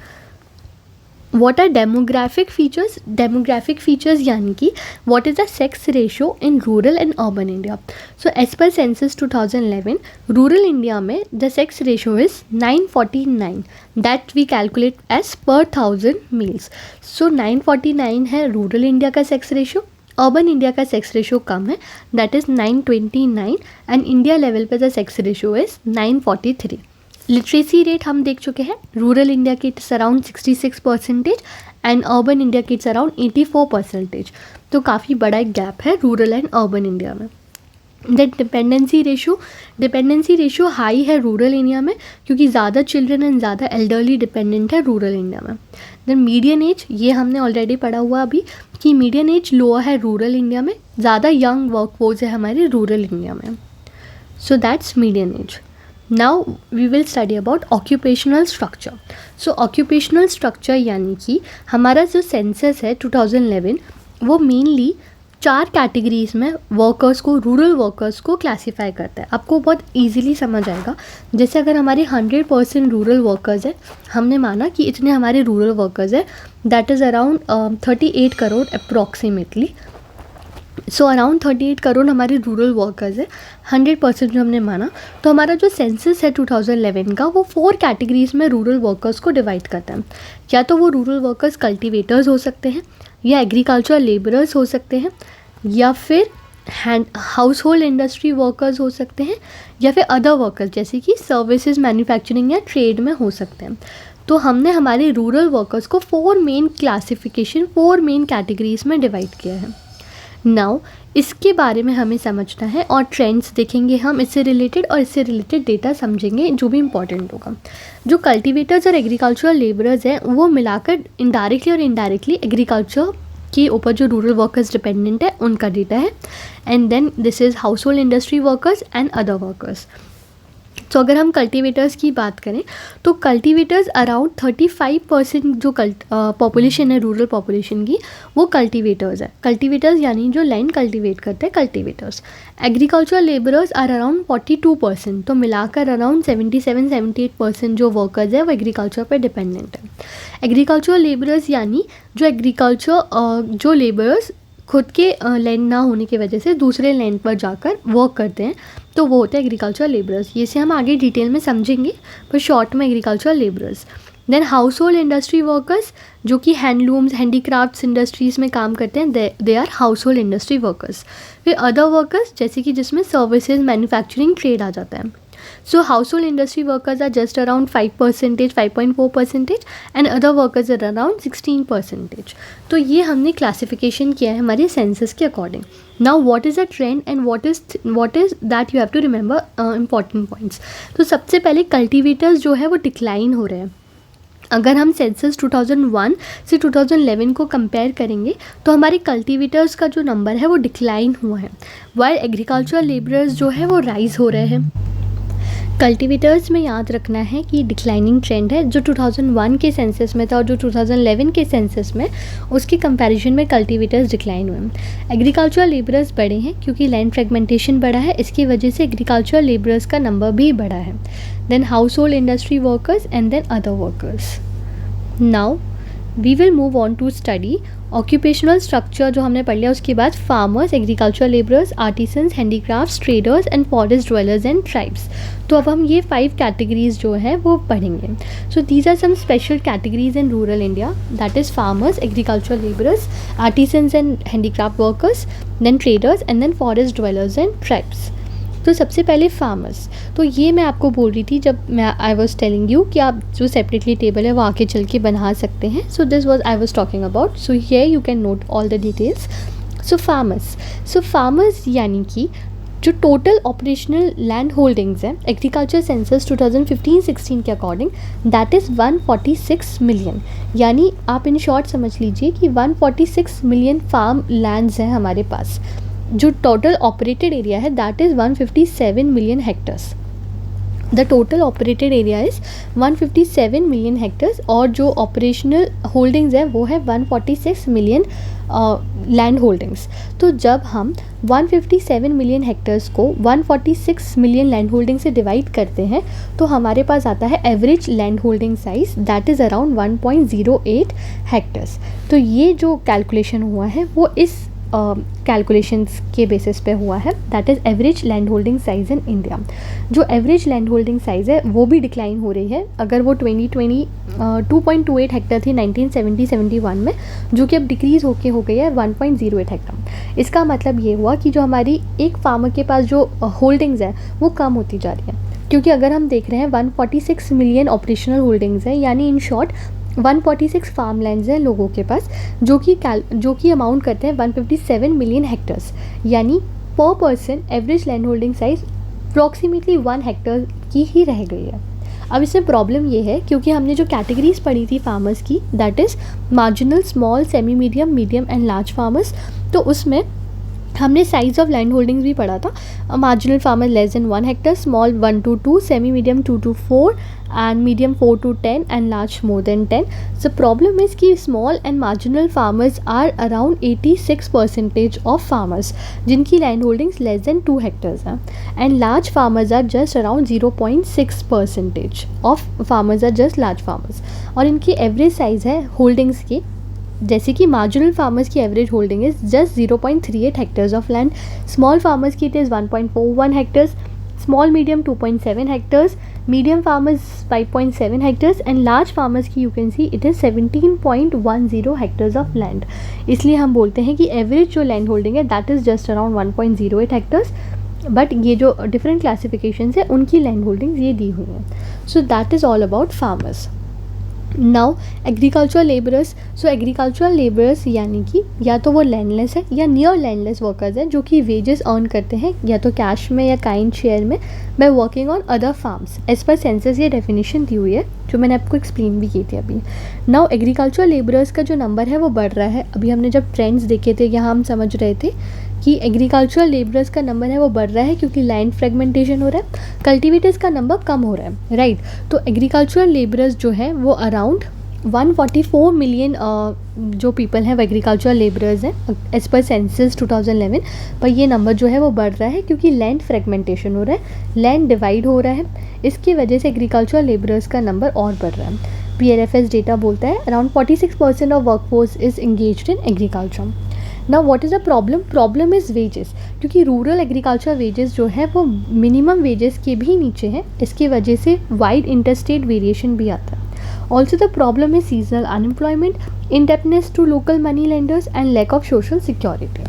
what are demographic features? Demographic features यानी कि what is the sex ratio in rural and urban India? So as per census 2011, rural India में the sex ratio is 949 that we calculate as per 1000 males. So 949 है rural India का sex ratio. urban India का sex ratio कम है, that is 929 and India level पे the sex ratio is 943. Literacy rate हम देख चुके हैं, रूरल इंडिया की it's around 66% and urban India की इट्स अराउंड 84%. तो काफ़ी बड़ा एक गैप है रूरल एंड अर्बन इंडिया में. देन डिपेंडेंसी रेशियो हाई है रूरल इंडिया में क्योंकि ज़्यादा चिल्ड्रन एंड ज़्यादा एल्डरली डिपेंडेंट है रूरल इंडिया में. देन मीडियन एज, ये हमने ऑलरेडी पढ़ा हुआ अभी कि मीडियन एज लोअर है रूरल इंडिया में, ज़्यादा यंग वर्कफोर्स है हमारे रूरल इंडिया में. So that's median age. Now we will study about occupational structure. So occupational structure यानी कि हमारा जो सेंसस है 2011 वो मेनली 4 कैटेगरीज में वर्कर्स को, रूरल वर्कर्स को क्लासीफाई करता है. आपको बहुत इजीली समझ आएगा. जैसे अगर हमारे 100% रूरल वर्कर्स है, हमने माना कि इतने हमारे रूरल वर्कर्स है, that is around 38 crore approximately. So around 38 crore हमारे रूरल वर्कर्स है, 100% जो हमने माना. तो हमारा जो सेंसस है 2011 का वो 4 कैटेगरीज में रूरल वर्कर्स को डिवाइड करता है. या तो वो रूरल वर्कर्स कल्टिवेटर्स हो सकते हैं, या एग्रीकल्चर लेबरर्स हो सकते हैं, या फिर हाउस होल्ड इंडस्ट्री वर्कर्स हो सकते हैं, या फिर अदर वर्कर्स जैसे कि सर्विसेज, मैन्युफैक्चरिंग या ट्रेड में हो सकते हैं. तो हमने हमारे रूरल वर्कर्स को 4 मेन क्लासिफिकेशन, 4 मेन कैटेगरीज में डिवाइड किया है. नाउ इसके बारे में हमें समझना है और ट्रेंड्स देखेंगे हम इससे रिलेटेड, और इससे रिलेटेड डेटा समझेंगे जो भी इम्पॉर्टेंट होगा। जो कल्टीवेटर्स और एग्रीकल्चरल लेबरर्स हैं वो मिलाकर इनडायरेक्टली और इनडायरेक्टली एग्रीकल्चर के ऊपर जो रूरल वर्कर्स डिपेंडेंट है उनका डेटा है। And then this is household industry workers and other workers. तो अगर हम कल्टीवेटर्स की बात करें तो कल्टीवेटर्स अराउंड 35% जो पॉपुलेशन है रूरल पॉपुलेशन की वो कल्टीवेटर्स है। कल्टीवेटर्स यानी जो लैंड कल्टीवेट करते हैं cultivators. Agriculture labourers are around 42%, तो मिलाकर अराउंड 77-78% जो वर्कर्स है वो एग्रीकल्चर पर डिपेंडेंट है। एग्रीकल्चर लेबरर्स यानी जो लेबरर्स खुद के लैंड ना होने की वजह से दूसरे लैंड पर जाकर वर्क करते हैं, तो वो होते हैं एग्रीकल्चर लेबरर्स। ये से हम आगे डिटेल में समझेंगे, पर शॉर्ट में agriculture labourers. Then household industry workers जो कि हैंडलूम्स हैंडीक्राफ्ट्स इंडस्ट्रीज़ में काम करते हैं, they are household industry workers. फिर अदर वर्कर्स जैसे कि जिसमें सर्विसेज मैन्युफैक्चरिंग ट्रेड आ जाता है। So household industry workers are just around 5%, 5.4%, and other workers are around 16%. तो ये हमने क्लासिफिकेशन किया है हमारे सेंसस के according. Now what is a trend and what is that you have to remember important points। तो सबसे पहले कल्टीवेटर्स जो है वो डिक्लाइन हो रहे हैं। अगर हम सेंसस 2001 से 2011 को कंपेयर करेंगे तो हमारे कल्टीवेटर्स का जो नंबर है वो डिक्लाइन हुआ है, वाइल एग्रीकल्चर लेबरर्स जो है वो राइज हो रहे हैं। कल्टीवेटर्स में याद रखना है कि डिक्लाइनिंग ट्रेंड है, जो 2001 के सेंसस में था और जो 2011 के सेंसस में उसके कंपैरिजन में कल्टीवेटर्स डिक्लाइन हुए। एग्रीकल्चर लेबरर्स बढ़े हैं क्योंकि लैंड फ्रेगमेंटेशन बढ़ा है, इसकी वजह से एग्रीकल्चर लेबरर्स का नंबर भी बढ़ा है। Then household industry workers and then other workers. Now we will move on to study occupational structure जो हमने पढ़ लिया, उसके बाद farmers, agriculture labourers, artisans, handicrafts, traders and forest dwellers and tribes. तो अब हम ये 5 कैटेगरीज जो हैं वो पढ़ेंगे। So these are some special categories in rural India, that is farmers, agriculture labourers, artisans and handicraft workers, then traders and then forest dwellers and tribes. तो सबसे पहले फार्मर्स, तो ये मैं आपको बोल रही थी जब मैं आई वॉज टेलिंग यू कि आप जो सेपरेटली टेबल है वो आके चल के बना सकते हैं। So this was I was talking about, so here you can note all the details. So farmers यानी कि जो टोटल ऑपरेशनल लैंड होल्डिंग्स हैं एग्रीकल्चर सेंसस 2015-16 के अकॉर्डिंग, दैट इज़ 146 मिलियन। यानी आप इन शॉर्ट समझ लीजिए कि 146 मिलियन फार्म लैंड्स हैं हमारे पास। जो टोटल ऑपरेटेड एरिया है that is 157 million hectares. The total operated area is 157 million hectares और जो ऑपरेशनल होल्डिंग्स है वो है 146 मिलियन लैंड होल्डिंग्स। तो जब हम 157 मिलियन हेक्टर्स को 146 मिलियन लैंड होल्डिंग से डिवाइड करते हैं तो हमारे पास आता है average land holding size, that is around 1.08 hectares. तो ये जो कैलकुलेशन हुआ है वो इस कैलकुलेशंस के बेसिस पे हुआ है, that is average land holding size in India. जो एवरेज लैंड होल्डिंग साइज़ है वो भी डिक्लाइन हो रही है। अगर वो 2.28 हेक्टर थी 1970-71 में, जो कि अब डिक्रीज़ होके हो गई है 1.08 हेक्टर। इसका मतलब ये हुआ कि जो हमारी एक फार्मर के पास जो होल्डिंग्स है वो कम होती जा रही है, क्योंकि अगर हम देख रहे हैं 146 मिलियन ऑपरेशनल होल्डिंग्स है, यानी इन शॉर्ट 146 फार्म लैंड्स हैं लोगों के पास, जो कि अमाउंट करते हैं 157 मिलियन हेक्टर्स। यानी पर person average land holding size approximately 1 Hector की ही रह गई है। अब इसमें प्रॉब्लम ये है क्योंकि हमने जो कैटेगरीज पढ़ी थी फार्मर्स की, that is marginal, small, semi medium, medium and large farmers, तो उसमें हमने साइज ऑफ लैंड होल्डिंग्स भी पढ़ा था। Marginal farmer less than 1 Hector, small 1 to 2, semi medium 2 to 4 and medium 4 to 10 and large more than 10. The problem is कि small and marginal farmers are around 86% of farmers जिनकी land holdings less than 2 hectares हैं, and large farmers are just around 0.6% of farmers are just large farmers। और इनकी average size है holdings की, जैसे कि marginal farmers की average holding is just 0.38 hectares of land, small farmers की it is 1.41 hectares, small medium 2.7 hectares, medium farmers 5.7 hectares and large farmers की you can see it is 17.10 hectares of land. इसलिए हम बोलते हैं कि average जो land holding है that is just around 1.08 hectares, but ये जो डिफरेंट क्लासिफिकेशन है उनकी लैंड होल्डिंग्स ये दी हुई हैं। So that is all about farmers. Now agriculture labourers, so agricultural labourers यानी कि या तो वो लैंडलेस है या नियर लैंडलेस वर्कर्स हैं जो कि वेजेस अर्न करते हैं या तो कैश में या काइंड शेयर में by working on other farms. As per census ये डेफिनेशन दी हुई है जो मैंने आपको एक्सप्लेन भी की थी अभी। नाउ एग्रीकल्चर लेबरर्स का जो नंबर है वो बढ़ रहा है। अभी हमने जब ट्रेंड्स देखे थे यहाँ हम समझ रहे थे कि एग्रीकल्चरल लेबरर्स का नंबर है वो बढ़ रहा है क्योंकि लैंड फ्रेगमेंटेशन हो रहा है, कल्टिवेटर्स का नंबर कम हो रहा है, राइट। तो एग्रीकल्चरल लेबरर्स जो है वो अराउंड 144 मिलियन जो पीपल हैं वो एग्रीकल्चरल लेबरर्स हैं एज पर सेंसस 2011। पर ये नंबर जो है वो बढ़ रहा है क्योंकि लैंड फ्रेगमेंटेशन हो रहा है, लैंड डिवाइड हो रहा है, इसकी वजह से एग्रीकल्चरल लेबरर्स का नंबर और बढ़ रहा है। PLFS डेटा बोलता है around 46% of workforce is engaged in agriculture. Now what is the problem? Problem is wages, क्योंकि रूरल एग्रीकल्चर वेजेस जो है वो मिनिमम वेजेस के भी नीचे हैं, इसकी वजह से वाइड इंटरस्टेट वेरिएशन भी आता है। Also the problem is seasonal unemployment, indebtedness to local money lenders and lack of social security.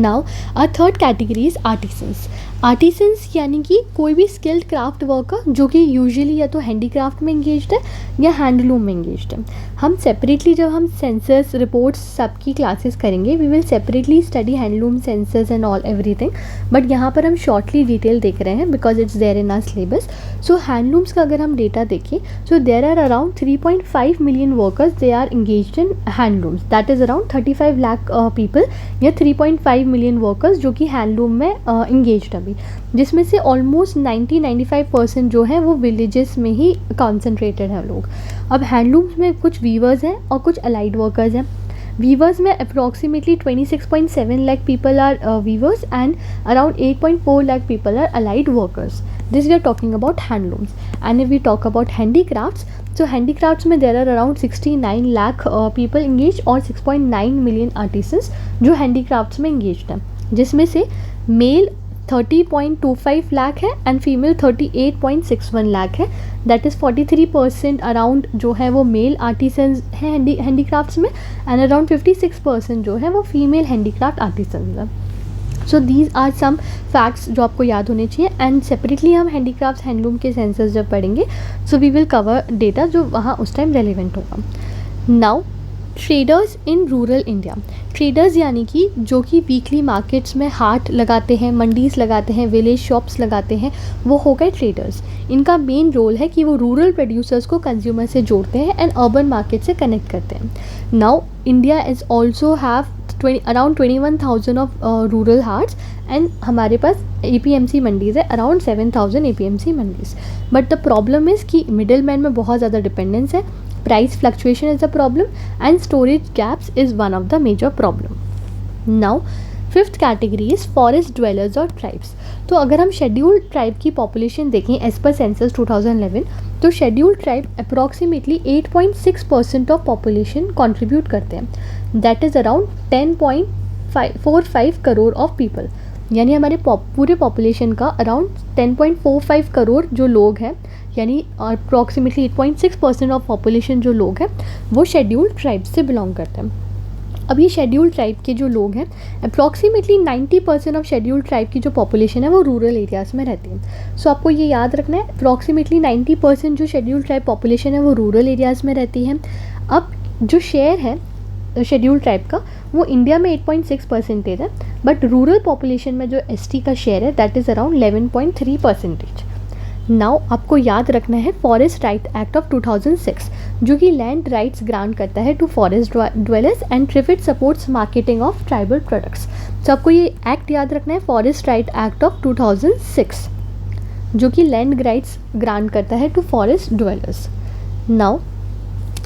Now our third category is artisans. Artisans यानी कि कोई भी स्किल्ड क्राफ्ट वर्कर जो कि यूजुअली या तो हैंडीक्राफ्ट में इंगेज्ड है या हैंडलूम में इंगेज्ड है। हम सेपरेटली जब हम सेंसस रिपोर्ट्स सबकी क्लासेस करेंगे we will separately study handloom census and all everything, but यहाँ पर हम शॉर्टली डिटेल देख रहे हैं because it's there in our syllabus. So handlooms का अगर हम डेटा देखें so there are around 3.5 million workers they are engaged in handlooms, that is around 35 lakh people या 3.5 मिलियन वर्कर्स जो कि हैंडलूम में इंगेज्ड अभी, जिसमें से ऑलमोस्ट 90-95% जो है वो विलेजेस में ही कॉन्सेंट्रेटेड हैं लोग। अब हैंडलूम्स में कुछ वीवर्स हैं और कुछ अलाइड वर्कर्स हैं। वीवर्स में approximately 26.7 lakh people are weavers and around 8.4 lakh people are allied workers. This we are talking about handlooms. And if we talk about handicrafts, so handicrafts में there are around 69 lakh people engage और 6.9 million artisans जो handicrafts में engaged हैं, जिसमें से mail 30.25 lakh है and female 38.61 lakh है। That is 43% around जो है वो मेल आर्टिसंस हैं हैंडीक्राफ्ट्स में एंड अराउंड 56% जो है वो फीमेल हैंडीक्राफ्ट आर्टिसंस हैं। So these are some facts जो आपको याद होने चाहिए एंड सेपरेटली हम हैंडीक्राफ्ट्स हैंडलूम के सेंसस जब पढ़ेंगे so we will cover data जो वहाँ उस टाइम रेलिवेंट होगा। Now traders in rural India, traders यानी कि जो कि वीकली मार्केट्स में हाट लगाते हैं, मंडीज़ लगाते हैं, विलेज शॉप्स लगाते हैं, वो हो गए ट्रेडर्स। इनका मेन रोल है कि वो रूरल प्रोड्यूसर्स को कंज्यूमर से जोड़ते हैं एंड अर्बन मार्केट से कनेक्ट करते हैं। Now India is also have around 21,000 of rural hearts and हमारे पास APMC मंडीज़ है around 7,000 APMC mandis. But the problem is कि मिडिल मैन में बहुत ज़्यादा डिपेंडेंस है, price fluctuation is a problem and storage gaps is one of the major problem. Now fifth category is forest dwellers और tribes. तो अगर हम scheduled tribe की पॉपुलेशन देखें एज पर सेंसस 2011 तो scheduled tribe approximately 8.6% of population contribute करते हैं, that is around 10.45 crore of people. यानी हमारे पूरे पॉपुलेशन का अराउंड 10.45 करोड़ जो लोग हैं, यानी अप्रॉक्सीमेटली 8.6% ऑफ पॉपुलेशन जो लोग हैं वो शेड्यूल्ड ट्राइब से बिलोंग करते हैं। अब ये शेड्यूल्ड ट्राइब के जो लोग हैं अप्रॉक्सीमेटली 90% ऑफ शेड्यूल्ड ट्राइब की जो पॉपुलेशन है वो रूरल एरियाज़ में रहती है। सो आपको ये याद रखना है अप्रॉक्सीमेटली 90% जो शेड्यूल्ड ट्राइब पॉपुलेशन है वो रूरल एरियाज़ में रहती है। अब जो शेयर है शेड्यूल्ड ट्राइब का वो इंडिया में 8.6% है, बट रूरल पॉपुलेशन में जो ST का शेयर है दैट इज़ अराउंड 11.3%। नाउ आपको याद रखना है फॉरेस्ट राइट एक्ट ऑफ 2006 जो कि लैंड राइट्स ग्रांट करता है to forest dwellers and TRIFED supports marketing of tribal products. तो आपको ये एक्ट याद रखना है फॉरेस्ट राइट एक्ट ऑफ 2006 जो कि लैंड राइट्स ग्रांट करता है to forest dwellers. Now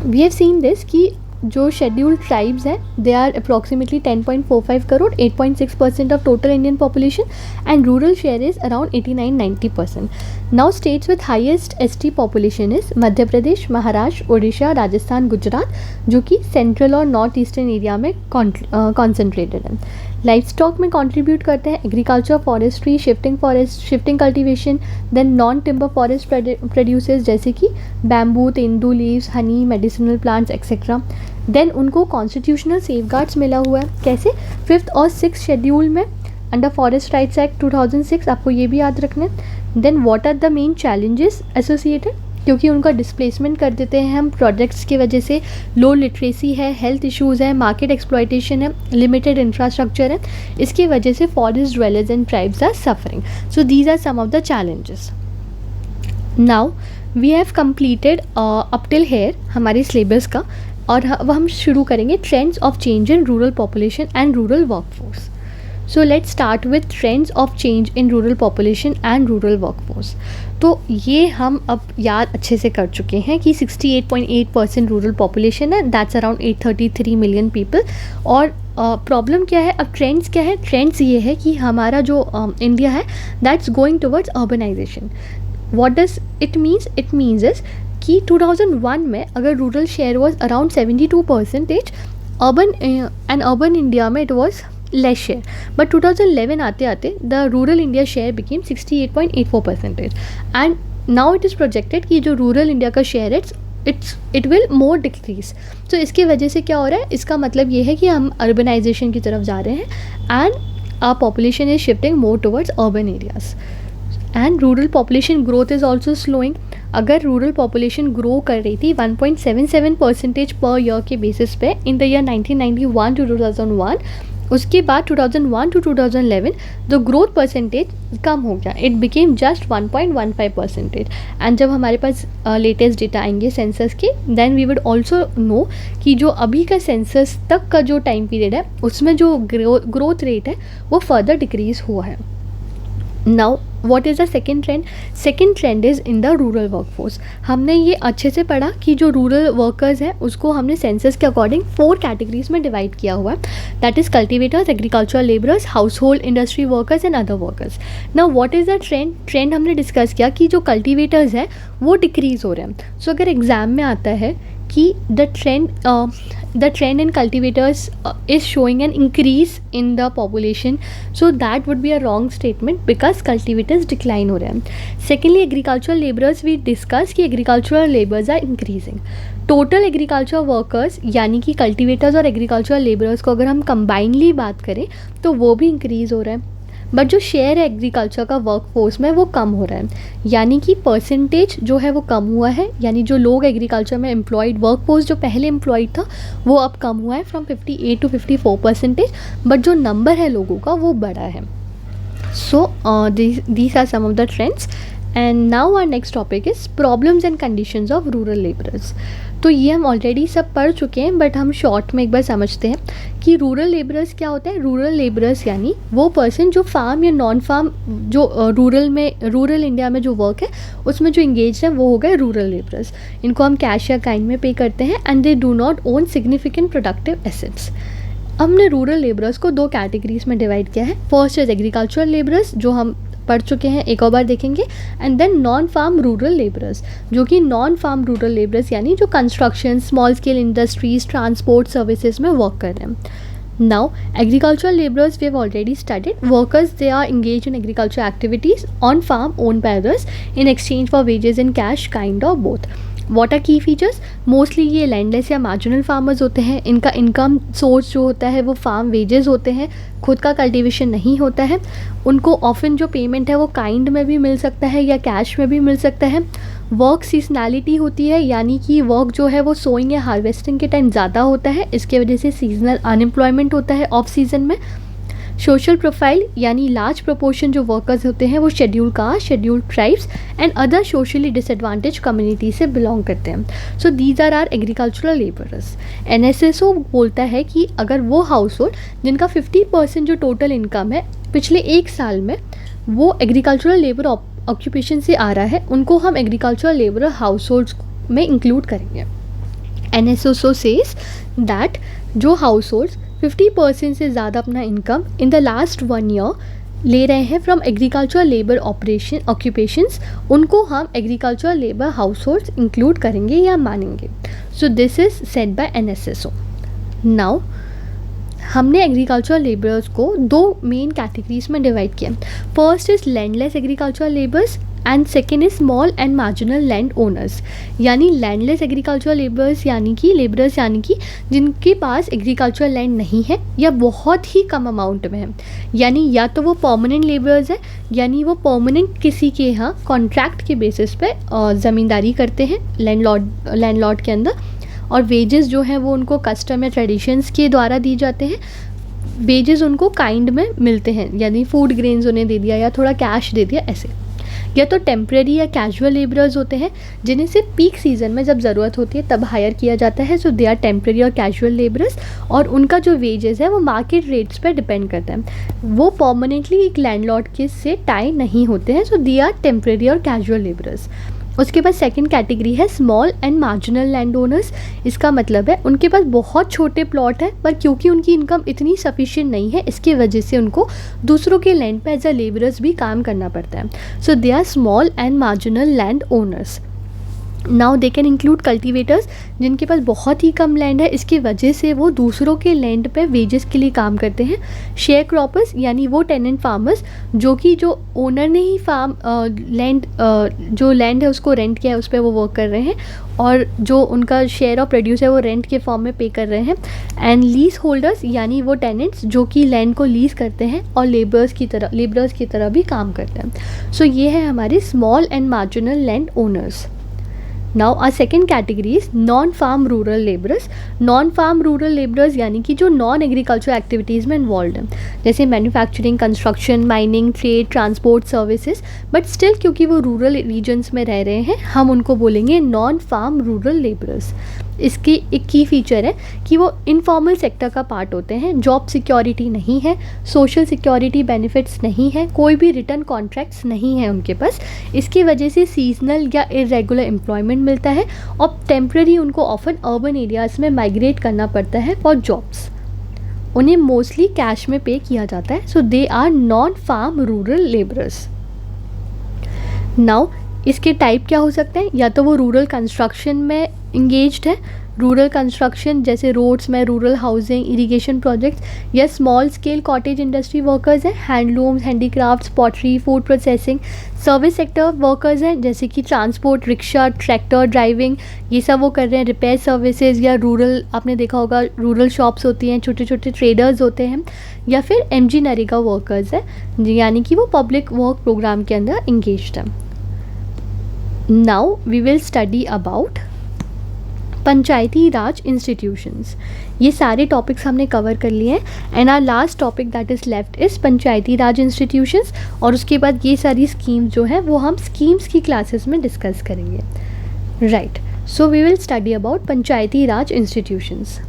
we have seen this कि जो शेड्यूल्ड ट्राइब्स हैं they are approximately 10.45 crore 8.6% of total Indian population and rural share is around 89-90%। Now states with highest ST population is Madhya Pradesh, Maharashtra, Orissa, Rajasthan, Gujarat जो कि central और north eastern area में concentrated है। Livestock में contribute करते हैं agriculture, forestry, shifting cultivation, then non timber forest producers जैसे कि bamboo, tendu leaves, honey, medicinal plants etcetera. Then उनको कॉन्स्टिट्यूशनल सेफगार्ड्स मिला हुआ है, कैसे 5th और 6th शेड्यूल में अंडर फॉरेस्ट राइट्स एक्ट 2006, आपको ये भी याद रखना है। Then what are the main challenges associated, क्योंकि उनका डिस्प्लेसमेंट कर देते हैं हम प्रोजेक्ट्स की वजह से। लो लिटरेसी है, हेल्थ इश्यूज़ है, मार्केट एक्सप्लॉयटेशन है, लिमिटेड इंफ्रास्ट्रक्चर है, इसकी वजह से forest dwellers and tribes are suffering. So these are some of the challenges. Now we have completed up till here हमारे सिलेबस का, और अब हम शुरू करेंगे trends of change in rural population and rural workforce. So let's start with trends of change in rural population and rural workforce. तो ये हम अब याद अच्छे से कर चुके हैं कि 68.8% रूरल पॉपुलेशन है, दैट्स अराउंड 833 मिलियन पीपल। और प्रॉब्लम क्या है, अब ट्रेंड्स क्या है, ट्रेंड्स ये है कि हमारा जो इंडिया है that's going towards urbanisation. What does it means, it means is कि 2001 में अगर rural share was around 72%, urban India में it was less share, but 2011 आते आते the rural India share became 68.84%, and now it is projected कि जो rural India का share है इट विल मोर डिक्रीज। तो इसकी वजह से क्या हो रहा है, इसका मतलब ये है कि हम अर्बनाइजेशन की तरफ जा रहे हैं and our population is shifting more towards urban areas, and rural population growth is also slowing. अगर रूरल पॉपुलेशन ग्रो कर रही थी 1.77% पर ईयर के बेसिस पे इन द ईयर 1991 टू 2001, उसके बाद 2001 टू 2011 द ग्रोथ परसेंटेज कम हो गया, इट बिकेम जस्ट 1.15%। एंड जब हमारे पास लेटेस्ट डेटा आएंगे सेंसस के, then we would also know कि जो अभी का सेंसस तक का जो टाइम पीरियड है उसमें जो ग्रोथ रेट है वो फर्दर डिक्रीज हुआ है। Now what is the second trend, second trend is in the rural workforce. हमने ये अच्छे से पढ़ा कि जो रूरल वर्कर्स हैं उसको हमने सेंसस के अकॉर्डिंग 4 कैटेगरीज में डिवाइड किया हुआ है, that is cultivators, agricultural labourers, house hold industry workers and other workers. Now what is the trend हमने डिस्कस किया कि जो कल्टिवेटर्स हैं वो डिक्रीज़ हो रहे हैं। सो अगर एग्जाम में आता है कि the trend in cultivators is showing an increase in the population, so that would be a wrong statement because cultivators decline हो रहे हैं। Secondly, agricultural laborers we discuss कि agricultural laborers are increasing। Total agriculture workers यानी कि cultivators और agriculture labourers को अगर हम कंबाइनली बात करें तो वो भी इंक्रीज़ हो रहा है, बट जो शेयर है एग्रीकल्चर का वर्क फोर्स में वो कम हो रहा है, यानी कि परसेंटेज जो है वो कम हुआ है, यानी जो लोग एग्रीकल्चर में एम्प्लॉयड वर्क फोर्स जो पहले एम्प्लॉयड था वो अब कम हुआ है फ्रॉम 58 to 54%, बट जो नंबर है लोगों का वो बड़ा है। So these are some of the trends, and now our next topic is problems and conditions of rural labourers. तो ये हम ऑलरेडी सब पढ़ चुके हैं, बट हम शॉर्ट में एक बार समझते हैं कि रूरल लेबरर्स क्या होता है। रूरल लेबरर्स यानी वो पर्सन जो फार्म या नॉन फार्म जो रूरल इंडिया में जो वर्क है उसमें जो इंगेज है वो हो गए रूरल लेबरर्स। इनको हम कैश या काइंड में पे करते हैं and they do not own significant productive assets. हमने रूरल लेबरर्स को 2 कैटेगरीज में डिवाइड किया है। फर्स्ट इज एग्रीकल्चरल लेबरर्स जो हम पढ़ चुके हैं, एक और बार देखेंगे, and then non farm rural labourers जो कि नॉन फार्म रूरल लेबरर्स यानी जो construction, small scale industries, transport services में वर्क कर रहे हैं। Now agricultural labourers we have already studied, workers they are engaged in agricultural activities on farm owned by others in exchange for wages in cash, kind or both। What are key features, mostly ये landless या marginal farmers होते हैं, इनका income source जो होता है वो farm wages होते हैं, खुद का कल्टीवेशन नहीं होता है। उनको ऑफन जो पेमेंट है वो काइंड में भी मिल सकता है या कैश में भी मिल सकता है। वर्क सीजनैलिटी होती है, यानी कि वर्क जो है वो सोइंग या हार्वेस्टिंग के टाइम ज़्यादा होता है, इसके वजह से सीजनल अनएम्प्लॉयमेंट होता है ऑफ सीजन में। सोशल प्रोफाइल यानी लार्ज प्रोपोर्शन जो वर्कर्स होते हैं वो schedule caste, schedule tribes and other socially disadvantage community से बिलोंग करते हैं। So these are our agricultural labourers. NSSO बोलता है कि अगर वो हाउस होल्ड जिनका 50% जो टोटल इनकम है पिछले 1 साल में वो एग्रीकल्चरल लेबर ऑक्यूपेशन से आ रहा है, उनको हम एग्रीकल्चरल लेबर हाउस होल्ड्स में इंक्लूड करेंगे। NSSO सेज दैट जो हाउस होल्ड्स 50% से ज़्यादा अपना income in the last 1 year ले रहे हैं फ्रॉम एग्रीकल्चरल लेबर ऑक्यूपेशंस, उनको हम agricultural labour house holds include करेंगे या मानेंगे। So this is said bye NSSO। Now हमने एग्रीकल्चरल लेबरर्स को दो मेन कैटेगरीज में डिवाइड किया. First is landless agricultural labours and second is small and marginal land owners. यानी लैंडलेस एग्रीकल्चरल लेबर्स यानी कि जिनके पास एग्रीकल्चरल लैंड नहीं है या बहुत ही कम अमाउंट में है. यानी या तो वो परमानेंट लेबर्स है, यानी वो परमानेंट किसी के यहाँ कॉन्ट्रैक्ट के बेसिस पे ज़मींदारी करते हैं लैंडलॉर्ड के अंदर, और वेजेस जो हैं वो उनको कस्टम या ट्रेडिशंस के द्वारा दी जाते हैं. वेजेस उनको काइंड में मिलते हैं, यानी फूड ग्रेन्स उन्हें दे दिया या थोड़ा कैश दे दिया ऐसे. या तो टेम्प्रेरी या कैजुअल लेबरर्स होते हैं जिन्हें सिर्फ पीक सीज़न में जब ज़रूरत होती है तब हायर किया जाता है. सो दे आर टेम्प्रेरी और कैजुअल लेबरर्स, और उनका जो वेजेस है वो मार्केट रेट्स पर डिपेंड करता है. वो परमानेंटली एक लैंडलॉर्ड के से टाई नहीं होते हैं. सो दे आर टेम्प्रेरी और कैजुअल लेबरर्स. उसके बाद सेकंड कैटेगरी है small and marginal land owners. इसका मतलब है उनके पास बहुत छोटे प्लॉट हैं, पर क्योंकि उनकी इनकम इतनी सफिशिएंट नहीं है इसकी वजह से उनको दूसरों के लैंड पे एज अ लेबरर्स भी काम करना पड़ता है. So they are small and marginal land owners. Now they can include cultivators जिनके पास बहुत ही कम लैंड है, इसकी वजह से वो दूसरों के लैंड पे वेजेस के लिए काम करते हैं. शेयर क्रॉपर्स यानी वो टेनेंट फार्मर्स जो ओनर ने ही जो लैंड है उसको रेंट किया है उस पर वो वर्क कर रहे हैं, और जो उनका शेयर ऑफ प्रोड्यूस है वो रेंट के फॉर्म में पे कर रहे हैं. एंड लीज होल्डर्स यानी वो टेनेंट्स जो कि लैंड को लीज करते हैं और लेबरर्स की तरह भी काम करते हैं. सो ये है हमारे small and marginal land owners. Now our second category is non-farm rural laborers. Non-farm rural laborers यानी कि जो नॉन एग्रीकल्चर एक्टिविटीज़ में इन्वॉल्व हैं, जैसे manufacturing, construction, mining, trade, transport services, but still क्योंकि वो रूरल रीजन्स में रह रहे हैं हम उनको बोलेंगे नॉन फार्म रूरल लेबरर्स. इसकी एक की फीचर है कि वो इनफॉर्मल सेक्टर का पार्ट होते हैं. जॉब सिक्योरिटी नहीं है, सोशल सिक्योरिटी बेनिफिट्स नहीं है, कोई भी रिटर्न कॉन्ट्रैक्ट्स नहीं है उनके पास. इसकी वजह से सीजनल या इरेगुलर एम्प्लॉयमेंट मिलता है, और टेम्प्रेरी उनको ऑफन अर्बन एरियाज़ में माइग्रेट करना पड़ता है फॉर जॉब्स. उन्हें मोस्टली कैश में पे किया जाता है. So they are non farm rural labourers. Now इसके टाइप क्या हो सकते हैं? या तो वो रूरल कंस्ट्रक्शन में इंगेज्ड है, रूरल कंस्ट्रक्शन जैसे रोड्स में, रूरल हाउसिंग, इरिगेशन प्रोजेक्ट्स, या small scale cottage industry workers हैं, handlooms, handicrafts, pottery, food processing. Service sector workers हैं जैसे कि ट्रांसपोर्ट, रिक्शा, ट्रैक्टर ड्राइविंग, ये सब वो कर रहे हैं. रिपेयर सर्विसेज, या रूरल आपने देखा होगा रूरल शॉप्स होती हैं, छोटे छोटे ट्रेडर्स होते हैं. या फिर MG नरेगा वर्कर्स हैं यानी कि वो पब्लिक वर्क प्रोग्राम के अंदर इंगेज्ड हैं. Now we will study about Panchayati Raj institutions. ये सारे टॉपिक्स हमने कवर कर लिए हैं, and our last topic that is left is Panchayati Raj institutions. और उसके बाद ये सारी स्कीम्स जो हैं वो हम स्कीम्स की क्लासेस में डिस्कस करेंगे. Right, so we will study about Panchayati Raj institutions.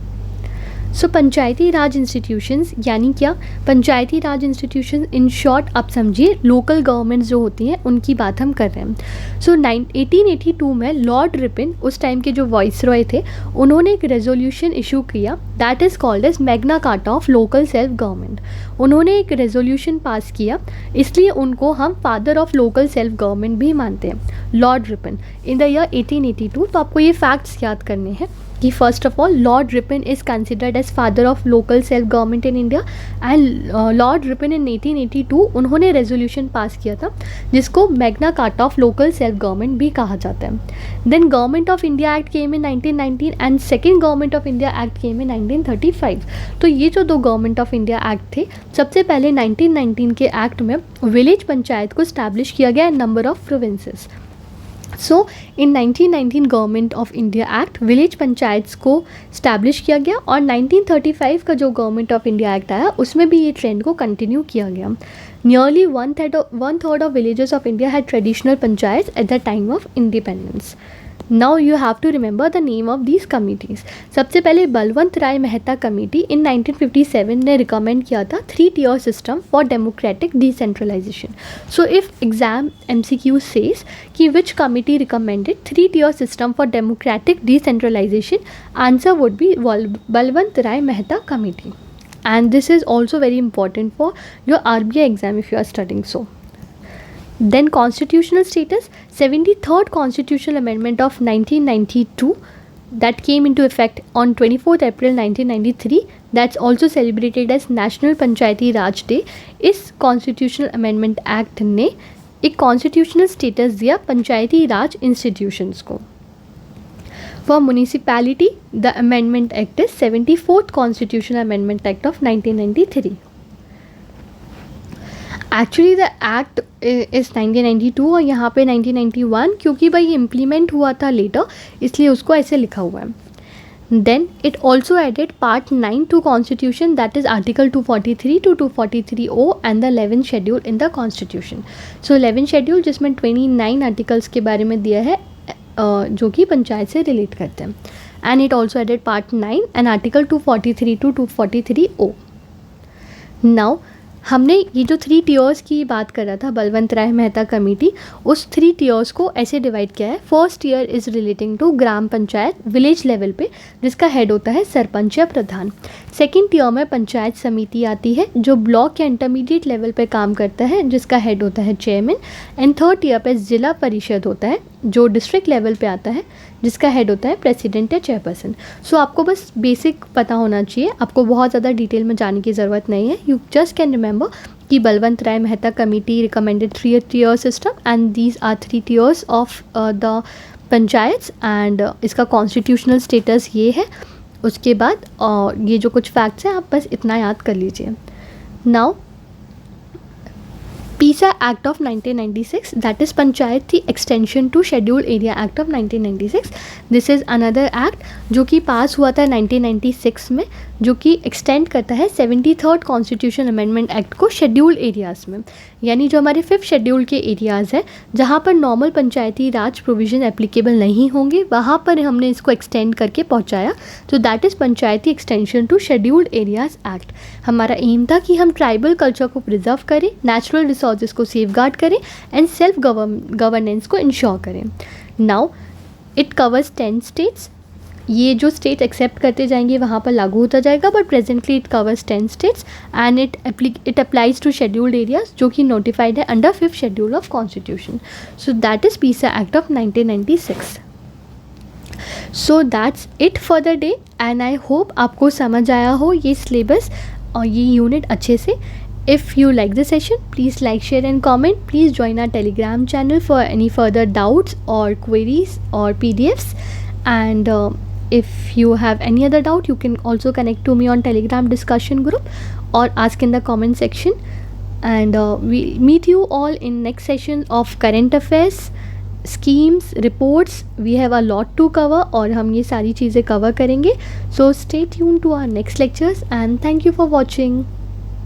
So Panchayati Raj institutions यानी क्या? पंचायती राज इंस्टीट्यूशंस इन शॉर्ट आप समझिए लोकल गवर्नमेंट्स जो होती हैं उनकी बात हम कर रहे हैं. सो 1882 में लॉर्ड रिपन, उस टाइम के जो वाइसरॉय थे, उन्होंने एक रेजोल्यूशन इशू किया that is called as Magna Carta of local self government. उन्होंने एक रेजोल्यूशन पास किया, इसलिए उनको हम father of local self government भी मानते हैं, Lord Ripon, in the year 1882. तो आपको ये फैक्ट्स याद करने हैं कि first of all Lord Ripon is considered as father of local self government in India, and Lord Ripon in 1882 उन्होंने रेजोल्यूशन पास किया था जिसको Magna Carta of local self government भी कहा जाता है. Then Government of India Act came in 1919 and second Government of India Act came in 1935. तो ये जो दो गवर्नमेंट ऑफ इंडिया एक्ट थे, सबसे पहले 1919 के एक्ट में विलेज पंचायत को स्टैब्लिश किया गया number of provinces. So in 1919 government of India act village panchayats को स्टैब्लिश किया गया, और 1935 का जो गवर्नमेंट ऑफ इंडिया एक्ट आया उसमें भी ये ट्रेंड को कंटिन्यू किया गया. Nearly one third of villages of India had traditional panchayat at the time of independence. Now you have to remember the name of these committees. सबसे पहले बलवंत राय मेहता कमेटी इन 1957 ने रिकमेंड किया था 3 tier system for democratic decentralisation. So if exam MCQ says कि which committee recommended 3 tier system for democratic decentralisation, answer would be Balwant Rai Mehta committee. And this is also very important for your RBI exam if you are studying so. Then constitutional status, 73rd constitutional amendment of 1992 that came into effect on 24th April 1993, that's also celebrated as National Panchayati Raj Day. इस constitutional amendment act ने एक constitutional status दिया पंचायती Raj institutions को. For municipality, the amendment act is 74th Constitutional Amendment Act of 1993. Actually the act is 1992 और यहाँ पे 1991, क्योंकि भाई इम्प्लीमेंट हुआ था लेटर, इसलिए उसको ऐसे लिखा हुआ है. Then it also added part 9 to constitution, that is article 243 to 243O and the 11th schedule in the constitution. So 11th schedule जिसमें 29 आर्टिकल्स के बारे में दिया है जो कि पंचायत से रिलेट करते हैं. And it also added part 9 and article 243 to 243O. Now हमने ये जो 3 टीयर्स की बात कर रहा था बलवंत राय मेहता कमेटी, उस 3 टीयर्स को ऐसे डिवाइड किया है. First tier is relating to gram panchayat village level पे, जिसका हेड होता है सरपंच या प्रधान. सेकेंड टीयर में पंचायत समिति आती है जो ब्लॉक या इंटरमीडिएट लेवल पे काम करता है, जिसका हेड होता है चेयरमैन. एंड थर्ड टीयर पे जिला परिषद होता है जो डिस्ट्रिक्ट लेवल पे आता है, जिसका हेड होता है प्रेसिडेंट या चेयरपर्सन. सो आपको बस बेसिक पता होना चाहिए, आपको बहुत ज़्यादा डिटेल में जाने की ज़रूरत नहीं है. यू जस्ट कैन रिमेंबर कि Balwant Rai Mehta committee recommended 3 tier system and these are 3 tiers of the panchayat and इसका कॉन्स्टिट्यूशनल स्टेटस ये है. उसके बाद ये जो कुछ फैक्ट्स हैं आप बस इतना याद कर लीजिए. Now PISA Act of 1996, that is Panchayati Extension to Scheduled Area Act of 1996. This is another act जो कि पास हुआ था 1996 में, जो कि एक्सटेंड करता है 73rd कॉन्स्टिट्यूशन अमेंडमेंट एक्ट को शेड्यूल्ड एरियाज़ में. यानी जो हमारे 5th शेड्यूल के एरियाज़ हैं जहाँ पर नॉर्मल पंचायती राज प्रोविज़न एप्लीकेबल नहीं होंगे, वहाँ पर हमने इसको एक्सटेंड करके पहुँचाया. तो that is Panchayati extension to scheduled areas act. हमारा एम था कि हम ट्राइबल कल्चर को प्रिजर्व करें, नेचुरल रिसोर्सेज को सेफगार्ड करें एंड सेल्फ गवर्नेंस को इंश्योर करें. Now it covers 10 states. ये जो स्टेट एक्सेप्ट करते जाएंगे वहाँ पर लागू होता जाएगा, but presently it covers 10 states and it applies to scheduled areas जो कि नोटिफाइड है under 5th schedule of constitution. So that is PISA act of 1996. So that's it for the day and I hope आपको समझ आया हो ये syllabus और ये यूनिट अच्छे से. If you like the session, please like, share and comment. Please join our Telegram channel for any further doubts or queries or PDFs. And if you have any other doubt, you can also connect to me on Telegram discussion group or ask in the comment section. And we'll meet you all in next session of current affairs, schemes, reports. We have a lot to cover और हम ये सारी चीज़ें cover करेंगे. So stay tuned to our next lectures and thank you for watching.